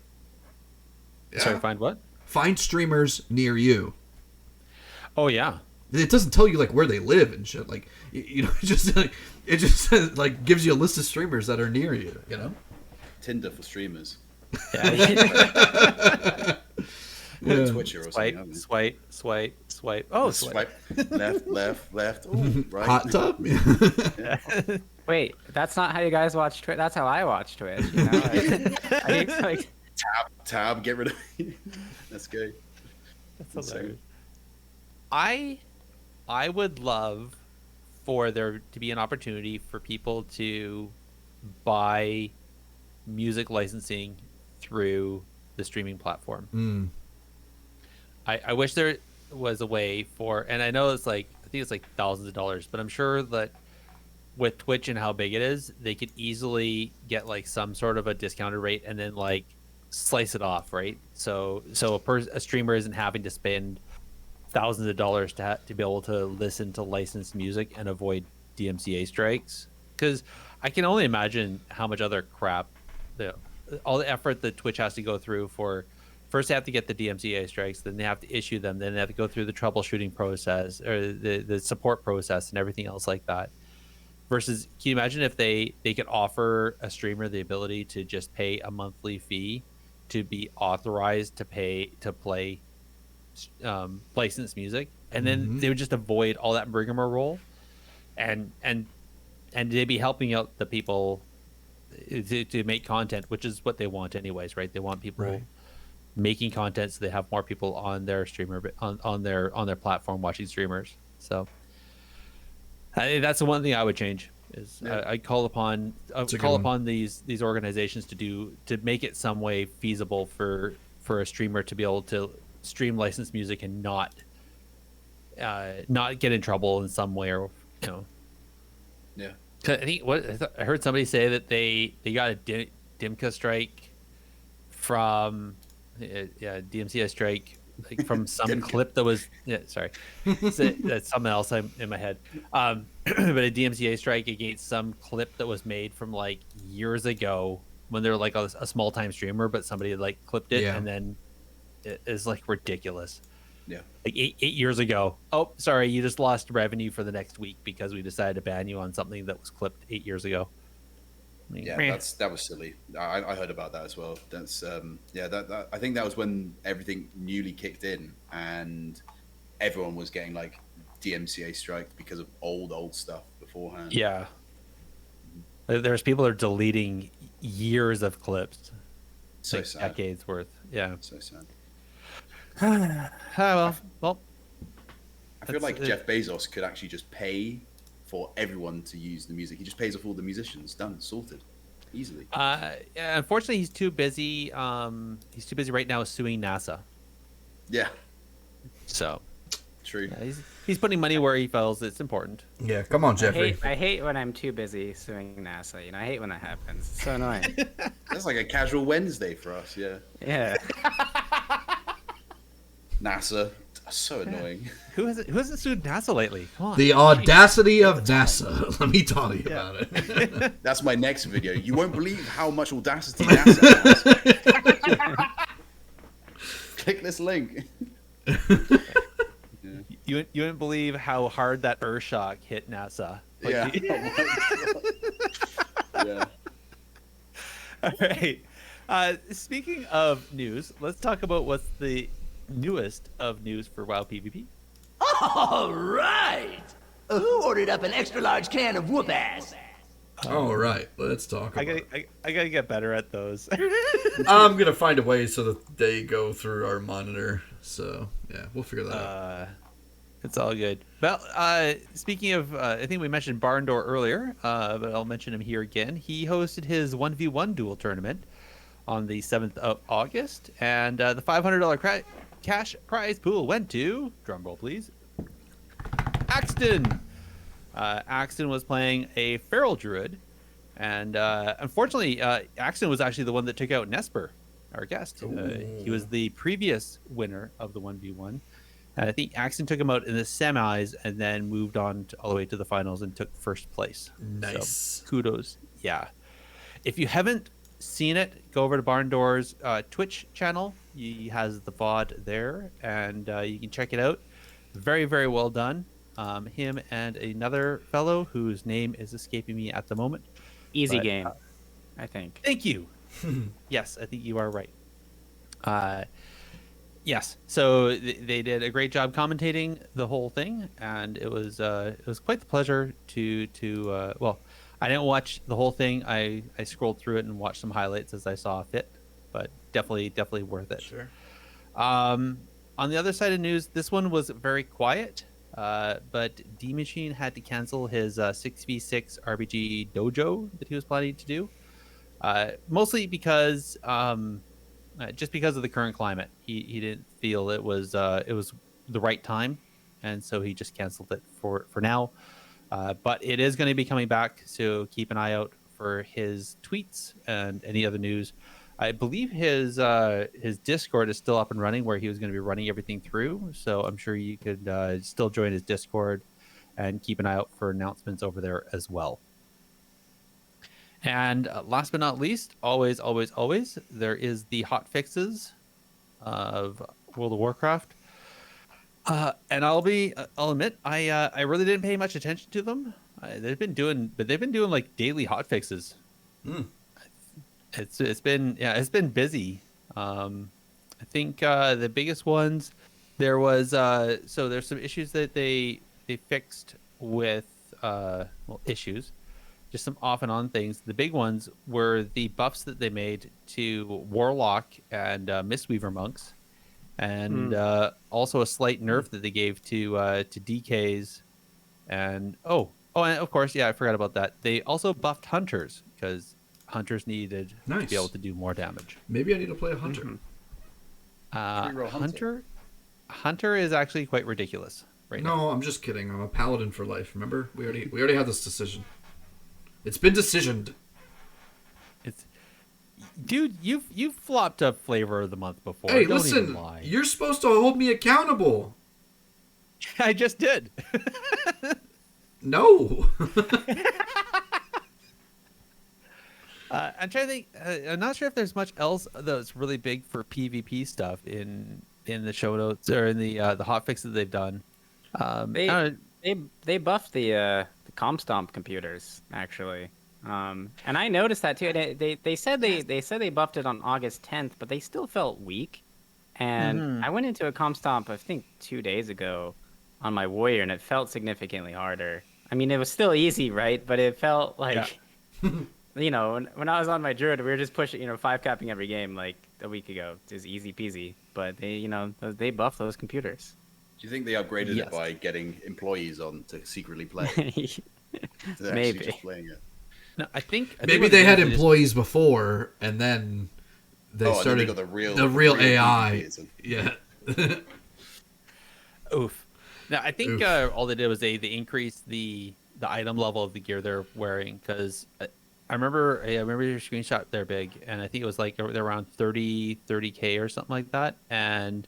Sorry, find what? find streamers near you. Oh yeah. It doesn't tell you like where they live and shit. Like, you know, it just like gives you a list of streamers that are near you. You know, Tinder for streamers. Yeah. Twitcher or something. Swipe. Oh, Swipe left. Ooh, right. hot tub. Wait, that's not how you guys watch Twitch. That's how I watch Twitch. You know, like Tab. Get rid of. That's good. That's hilarious. I would love for there to be an opportunity for people to buy music licensing through the streaming platform. I wish there was a way for, and I know it's like, I think it's like thousands of dollars, but I'm sure that with Twitch and how big it is, they could easily get like some sort of a discounted rate and then like slice it off, right? So a streamer isn't having to spend thousands of dollars to be able to listen to licensed music and avoid DMCA strikes, because I can only imagine how much other crap, all the effort that Twitch has to go through for, first they have to get the DMCA strikes, then they have to issue them, then they have to go through the troubleshooting process or the support process and everything else like that. Versus, can you imagine if they could offer a streamer the ability to just pay a monthly fee to be authorized to play licensed music, and then they would just avoid all that rigmarole, and they'd be helping out the people to make content, which is what they want anyways, right? They want people making content so they have more people on their streamer on their platform watching streamers. So that's the one thing I would change is I call upon these organizations to make it some way feasible for a streamer to be able to stream licensed music and not get in trouble in some way, or Yeah. I think I heard somebody say that they got a DMCA strike from DMCA strike like from some clip that was sorry, that's something else in my head, but a DMCA strike against some clip that was made from like years ago when they were like a small time streamer, but somebody had like clipped it and then it is like ridiculous. Yeah. Like eight years ago. Oh, sorry, you just lost revenue for the next week because we decided to ban you on something that was clipped 8 years ago. Yeah, that was silly. I heard about that as well. That's that I think that was when everything newly kicked in and everyone was getting like DMCA striked because of old stuff beforehand. Yeah. There's people that are deleting years of clips. So like sad. Decades worth. Yeah. So sad. Well, I feel like Jeff Bezos could actually just pay for everyone to use the music. He just pays off all the musicians. Done, sorted, easily. Unfortunately, he's too busy. He's too busy right now suing NASA. Yeah, So true. yeah, he's putting money where he feels it's important. Yeah, come on, Jeffrey. I hate when I'm too busy suing NASA. You know, I hate when that happens. It's so annoying. That's like a casual Wednesday for us. Yeah, Yeah. NASA, so annoying. Who hasn't sued NASA lately? Come on. The audacity of NASA. Let me tell you about it. That's my next video. You won't believe how much audacity NASA has. Click this link. you wouldn't believe how hard that Earthshock hit NASA. Like, Yeah. Oh my God. Yeah. All right. Speaking of news, let's talk about what's the newest of news for WoW PvP. All right. Who ordered up an extra large can of whoop ass? All right, let's talk about it. I gotta get better at those. I'm going to find a way so that they go through our monitor. So, yeah, we'll figure that out. It's all good. Well, speaking of, I think we mentioned Barndor earlier, but I'll mention him here again. He hosted his 1v1 duel tournament on the 7th of August, and the $500 cash prize pool went to, drumroll please, Axton. Axton was playing a Feral Druid, and unfortunately, Axton was actually the one that took out Nesper, our guest. He was the previous winner of the 1v1. And I think Axton took him out in the semis and then moved on all the way to the finals and took first place. Nice. So, kudos. Yeah. If you haven't seen it, go over to Barndoor's Twitch channel. He has the VOD there, and you can check it out. Very, very well done. Him and another fellow whose name is escaping me at the moment. Easy game, I think. Thank you. Yes, I think you are right. Yes, so they did a great job commentating the whole thing, and it was quite the pleasure to well, I didn't watch the whole thing. I scrolled through it and watched some highlights as I saw fit, but definitely worth it. Sure. On the other side of news, this one was very quiet, but D Machine had to cancel his 6v6 RPG dojo that he was planning to do, mostly because just because of the current climate. He didn't feel it was the right time, and so he just canceled it for now. But it is going to be coming back, so keep an eye out for his tweets and any other news. I believe his Discord is still up and running, where he was going to be running everything through. So I'm sure you could still join his Discord and keep an eye out for announcements over there as well. And last but not least, always, there is the hot fixes of World of Warcraft. And I'll admit, I really didn't pay much attention to them. They've been doing like daily hot fixes. It's been busy. I think the biggest ones, there's some issues that they fixed with issues. Just some off and on things. The big ones were the buffs that they made to Warlock and Mistweaver monks, and also a slight nerf that they gave to DKs, and and of course, I forgot about that. They also buffed Hunters because Hunters needed to be able to do more damage. Maybe I need to play a Hunter. Hunter is actually quite ridiculous right now. No, I'm just kidding. I'm a paladin for life. Remember, we already had this decision. It's been decisioned. Dude, you've flopped up flavor of the month before. Hey, Don't listen, even lie. you're supposed to hold me accountable. I just did. No. I'm trying to think. I'm not sure if there's much else that's really big for PvP stuff in the show notes or in the hotfix that they've done. They buffed the Comstomp computers actually, and I noticed that too. They said they buffed it on August 10th, but they still felt weak. And I went into a Comstomp I think 2 days ago on my warrior, and it felt significantly harder. I mean, it was still easy, right? But it felt like, when I was on my druid, we were just pushing, 5 capping every game like a week ago. It was easy peasy. But they buffed those computers. Do you think they upgraded it by getting employees on to secretly play? They're Maybe. actually just playing it. No, I think Maybe they had employees before, and then they started got the real AI. PvPs. Yeah. Oof. Now I think all they did was they increased the item level of the gear they're wearing, because I remember your screenshot there, Big, and I think it was like they're around 30k or something like that, and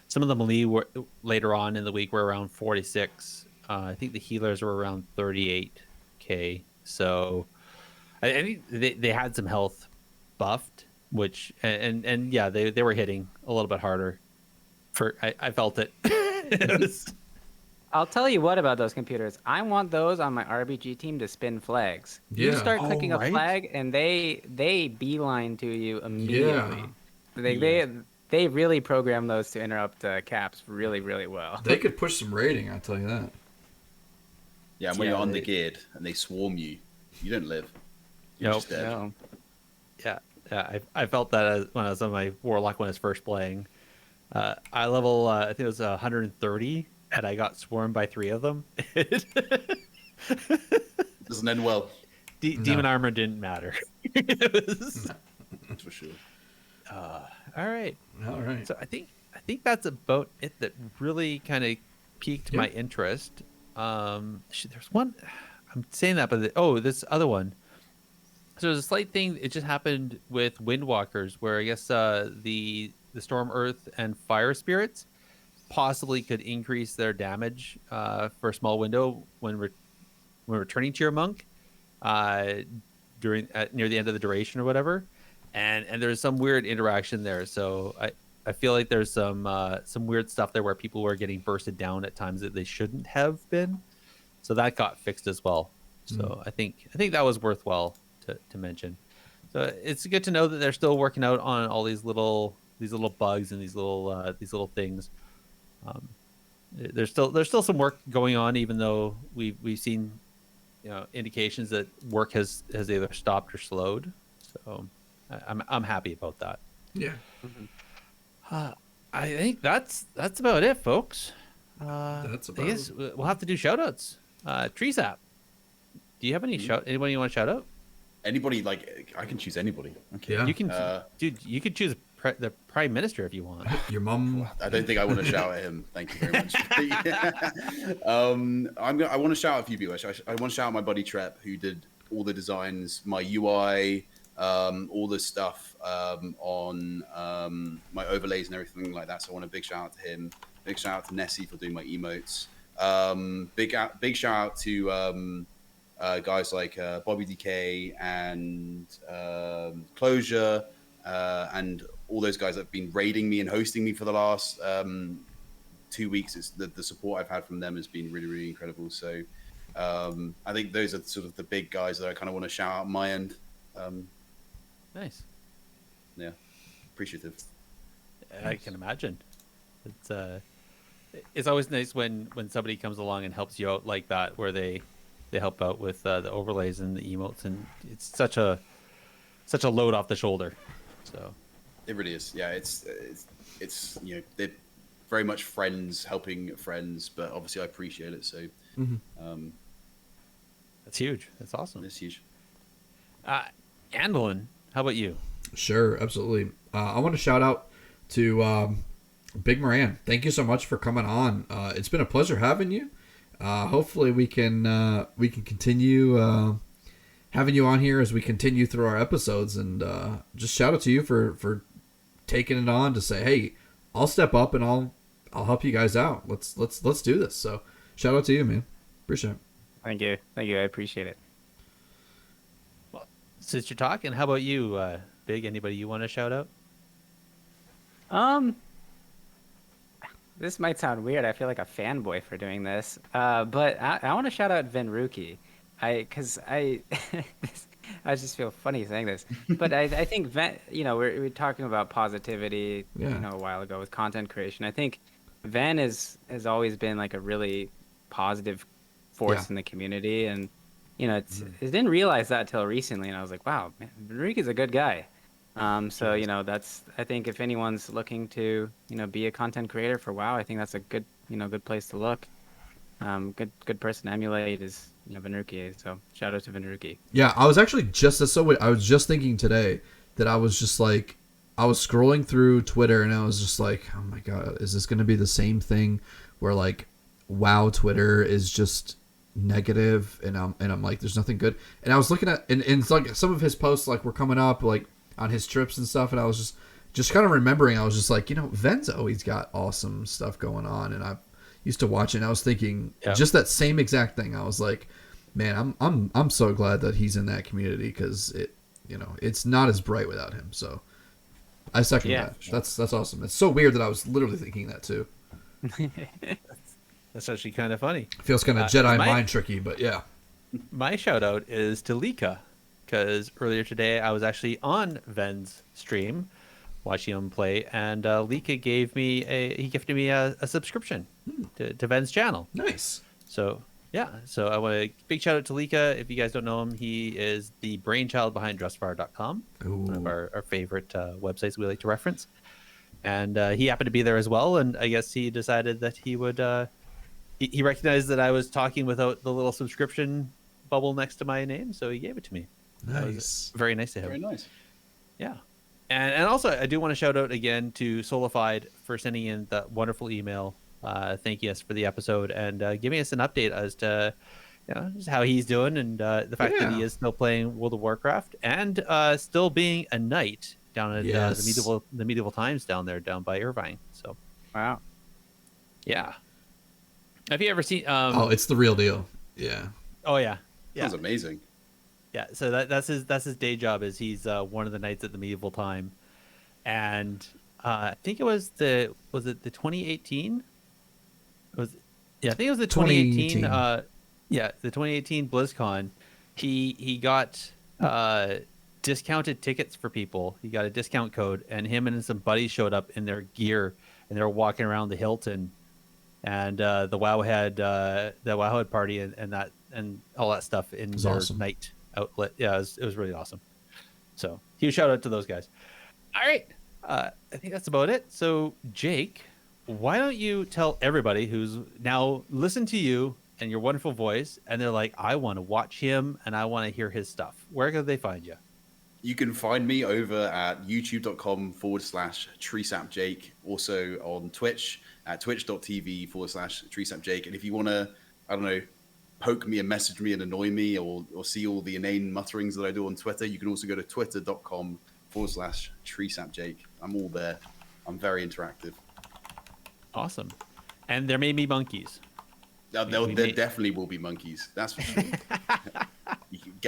some of the melee were later on in the week were around 46. I think the healers were around 38k. So I think they had some health buffed, which and yeah, they were hitting a little bit harder. I felt it. I'll tell you what about those computers. I want those on my RBG team to spin flags. You Yeah. start Oh, clicking a right. flag, and they beeline to you immediately. They Yes. they really program those to interrupt caps really well. They could push some rating, I tell you that. Yeah, and when Yeah, you're they- undergeared and they swarm you, you don't live. You're Nope. just dead. No. Yeah. I felt that when I was on my warlock when I was first playing. I level I think it was 130, and I got swarmed by 3 of them. Doesn't end well. Demon armor didn't matter. It was- That's for sure. all right. All right. So I think that's about it that really kind of piqued my interest. There's one. I'm saying that, but this other one. So there's a slight thing. It just happened with Windwalkers, where I guess the Storm Earth and Fire Spirits possibly could increase their damage for a small window when returning to your monk near the end of the duration or whatever. And there's some weird interaction there. So I feel like there's some weird stuff there where people were getting bursted down at times that they shouldn't have been. So that got fixed as well. So I think that was worthwhile to mention. So it's good to know that they're still working out on all these little bugs and these little things. There's still some work going on, even though we've seen indications that work has either stopped or slowed. So I'm happy about that. Yeah. I think that's about it, folks. That's I about guess it. we'll have to do shoutouts. Treesap, do you have any anybody you want to shout out? Anybody, like, I can choose anybody. Okay. Yeah. You can, dude. You could choose the prime minister if you want. Your mum. I don't think I want to shout at him. Thank you very much. I want to shout out a few people. I want to shout out my buddy Trep, who did all the designs, my UI, all the stuff on my overlays and everything like that. So I want a big shout out to him. Big shout out to Nessie for doing my emotes. Big shout out to guys like Bobby DK and Closure and all those guys that have been raiding me and hosting me for the last 2 weeks. It's the support I've had from them has been really incredible. So I think those are sort of the big guys that I kind of want to shout out on my end. Nice. Yeah, appreciative. I can imagine. It's always nice when somebody comes along and helps you out like that, where they help out with the overlays and the emotes, and it's such a load off the shoulder. So It really is. Yeah, it's they're very much friends helping friends, but obviously I appreciate it. So that's huge. That's awesome. it's huge. Andallyn, how about you? Sure, absolutely. I want to shout out to Bigmoran. Thank you so much for coming on. It's been a pleasure having you. Hopefully we can continue having you on here as we continue through our episodes, and just shout out to you for taking it on to say, hey, I'll step up and I'll help you guys out. Let's do this. So shout out to you, man. Appreciate it. Thank you. I appreciate it. Well, since you're talking, how about you, Big? Anybody you want to shout out? This might sound weird. I feel like a fanboy for doing this, but I want to shout out Venruki. I just feel funny saying this, but I think we're talking about positivity, Yeah. a while ago with content creation. I think Ven has always been like a really positive force Yeah. in the community, and I didn't realize that till recently, and I was like, wow, man, Venruki's a good guy. So that's, I think if anyone's looking to be a content creator for WoW, I think that's a good good place to look. Good person to emulate is Venruki. So shout out to Venruki. Yeah, I was actually I was just thinking today that I was just like, I was scrolling through Twitter and I was just like, oh my god, is this going to be the same thing where like WoW Twitter is just negative and I'm like, there's nothing good. And I was looking at and it's like some of his posts like were coming up like on his trips and stuff, and I was just kind of remembering. I was just like, Ven's always got awesome stuff going on, and I used to watch it. And I was thinking just that same exact thing. I was like, man, I'm so glad that he's in that community, because it's not as bright without him. So I second that. That's awesome. It's so weird that I was literally thinking that too. That's actually kind of funny. Feels kind of Jedi my- mind tricky, but yeah. My shout out is to Lika, because earlier today I was actually on Ven's stream watching him play, and Lika gifted me a subscription to Ven's channel. Nice. So yeah, so I want a big shout out to Lika. If you guys don't know him, he is the brainchild behind DressFire.com, one of our favorite websites we like to reference. And he happened to be there as well, and I guess he decided that he would. He recognized that I was talking without the little subscription bubble next to my name, so he gave it to me. That was Nice. very nice of him. Very nice. Yeah. And also, I do want to shout out again to Solified for sending in that wonderful email. Thanking us for the episode and giving us an update as to just how he's doing, and the fact that he is still playing World of Warcraft and still being a knight down at the medieval times down by Irvine. So Wow. yeah. Have you ever seen? It's the real deal. Yeah. Oh yeah. Yeah. That was amazing. Yeah, so that's his day job, is he's one of the knights at the medieval time, and I think it was the 2018. I think it was the 2018. The 2018 BlizzCon. He got discounted tickets for people. He got a discount code, and him and some buddies showed up in their gear, and they were walking around the Hilton, and the WoW had party and all that stuff in their night outlet. Yeah, it was really awesome. So huge shout out to those guys. All right, I think that's about it. So Jake, why don't you tell everybody who's now listened to you and your wonderful voice, and they're like, I want to watch him and I want to hear his stuff. Where can they find you? You can find me over at youtube.com/TreesapJake. Also on Twitch at twitch.tv/TreesapJake. And if you want to, I don't know, poke me and message me and annoy me, or see all the inane mutterings that I do on Twitter, you can also go to twitter.com/TreesapJake. I'm all there. I'm very interactive. Awesome. And there may be monkeys. There definitely will be monkeys. That's for sure.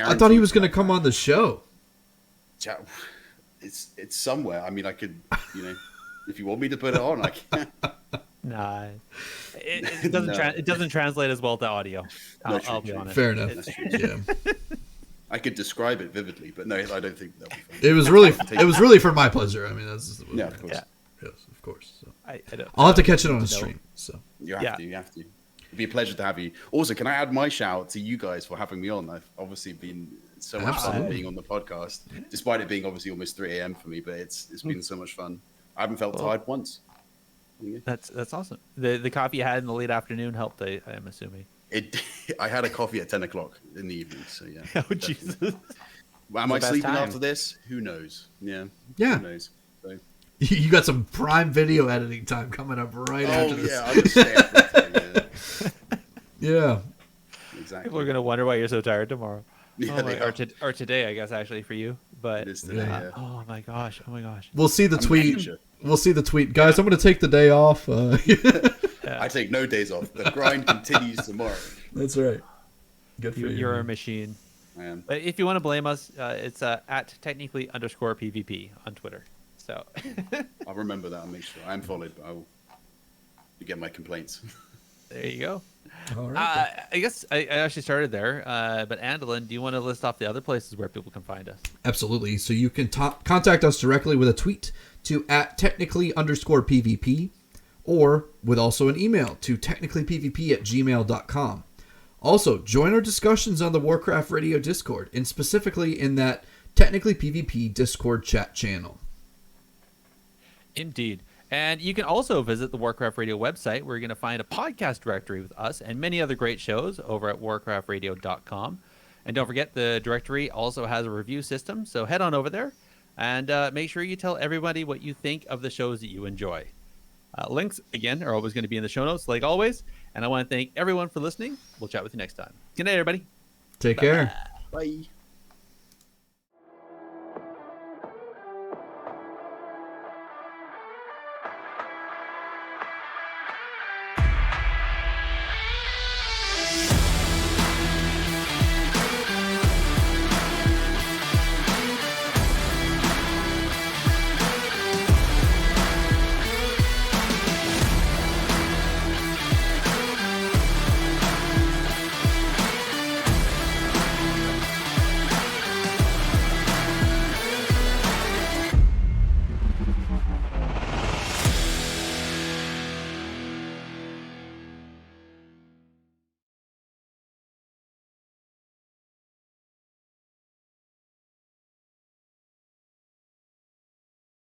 I thought he was going to come on the show. It's somewhere. I mean, I could, if you want me to put it on, I can. Nah, it doesn't. It doesn't translate as well to audio. I'll be honest. Fair enough. Yeah. I could describe it vividly, but no, I don't think that'll be fun. It was really for my pleasure. I mean, that's of course. Yeah. Yes, of course. So. I'll have to catch it on a stream. So you have to. It'd be a pleasure to have you. Also, can I add my shout to you guys for having me on? I've obviously been so much fun being on the podcast, despite it being obviously almost 3 a.m. for me. But it's been so much fun. I haven't felt tired once. That's awesome. The coffee you had in the late afternoon helped. I am assuming. I had a coffee at 10 o'clock in the evening. So yeah. Oh Jesus. Am I sleeping after this? Who knows? Yeah. Yeah. Who knows? So. You got some prime video editing time coming up right after this. I'll just stay up yeah. Exactly. People are gonna wonder why you're so tired tomorrow. Yeah, or today, I guess, actually for you. But it is today, yeah. Oh my gosh. We'll see the tweet. We'll see the tweet, guys. I'm going to take the day off. I take no days off. The grind continues tomorrow. That's right. Good for you. You're a machine. I am. But if you want to blame us, it's at technically_PvP on Twitter. So I'll remember that. I'll make sure. I am followed, but I will get my complaints. There you go. All right. I guess I actually started there. But Andallyn, do you want to list off the other places where people can find us? Absolutely. So you can contact us directly with a tweet to @technically_PvP, or with also an email to technicallypvp@gmail.com. Also, join our discussions on the Warcraft Radio Discord, and specifically in that Technically PvP Discord chat channel. Indeed. And you can also visit the Warcraft Radio website, where you're going to find a podcast directory with us and many other great shows over at warcraftradio.com. And don't forget, the directory also has a review system, so head on over there and make sure you tell everybody what you think of the shows that you enjoy. Links, again, are always going to be in the show notes, like always. And I want to thank everyone for listening. We'll chat with you next time. Good night, everybody. Take care. Bye.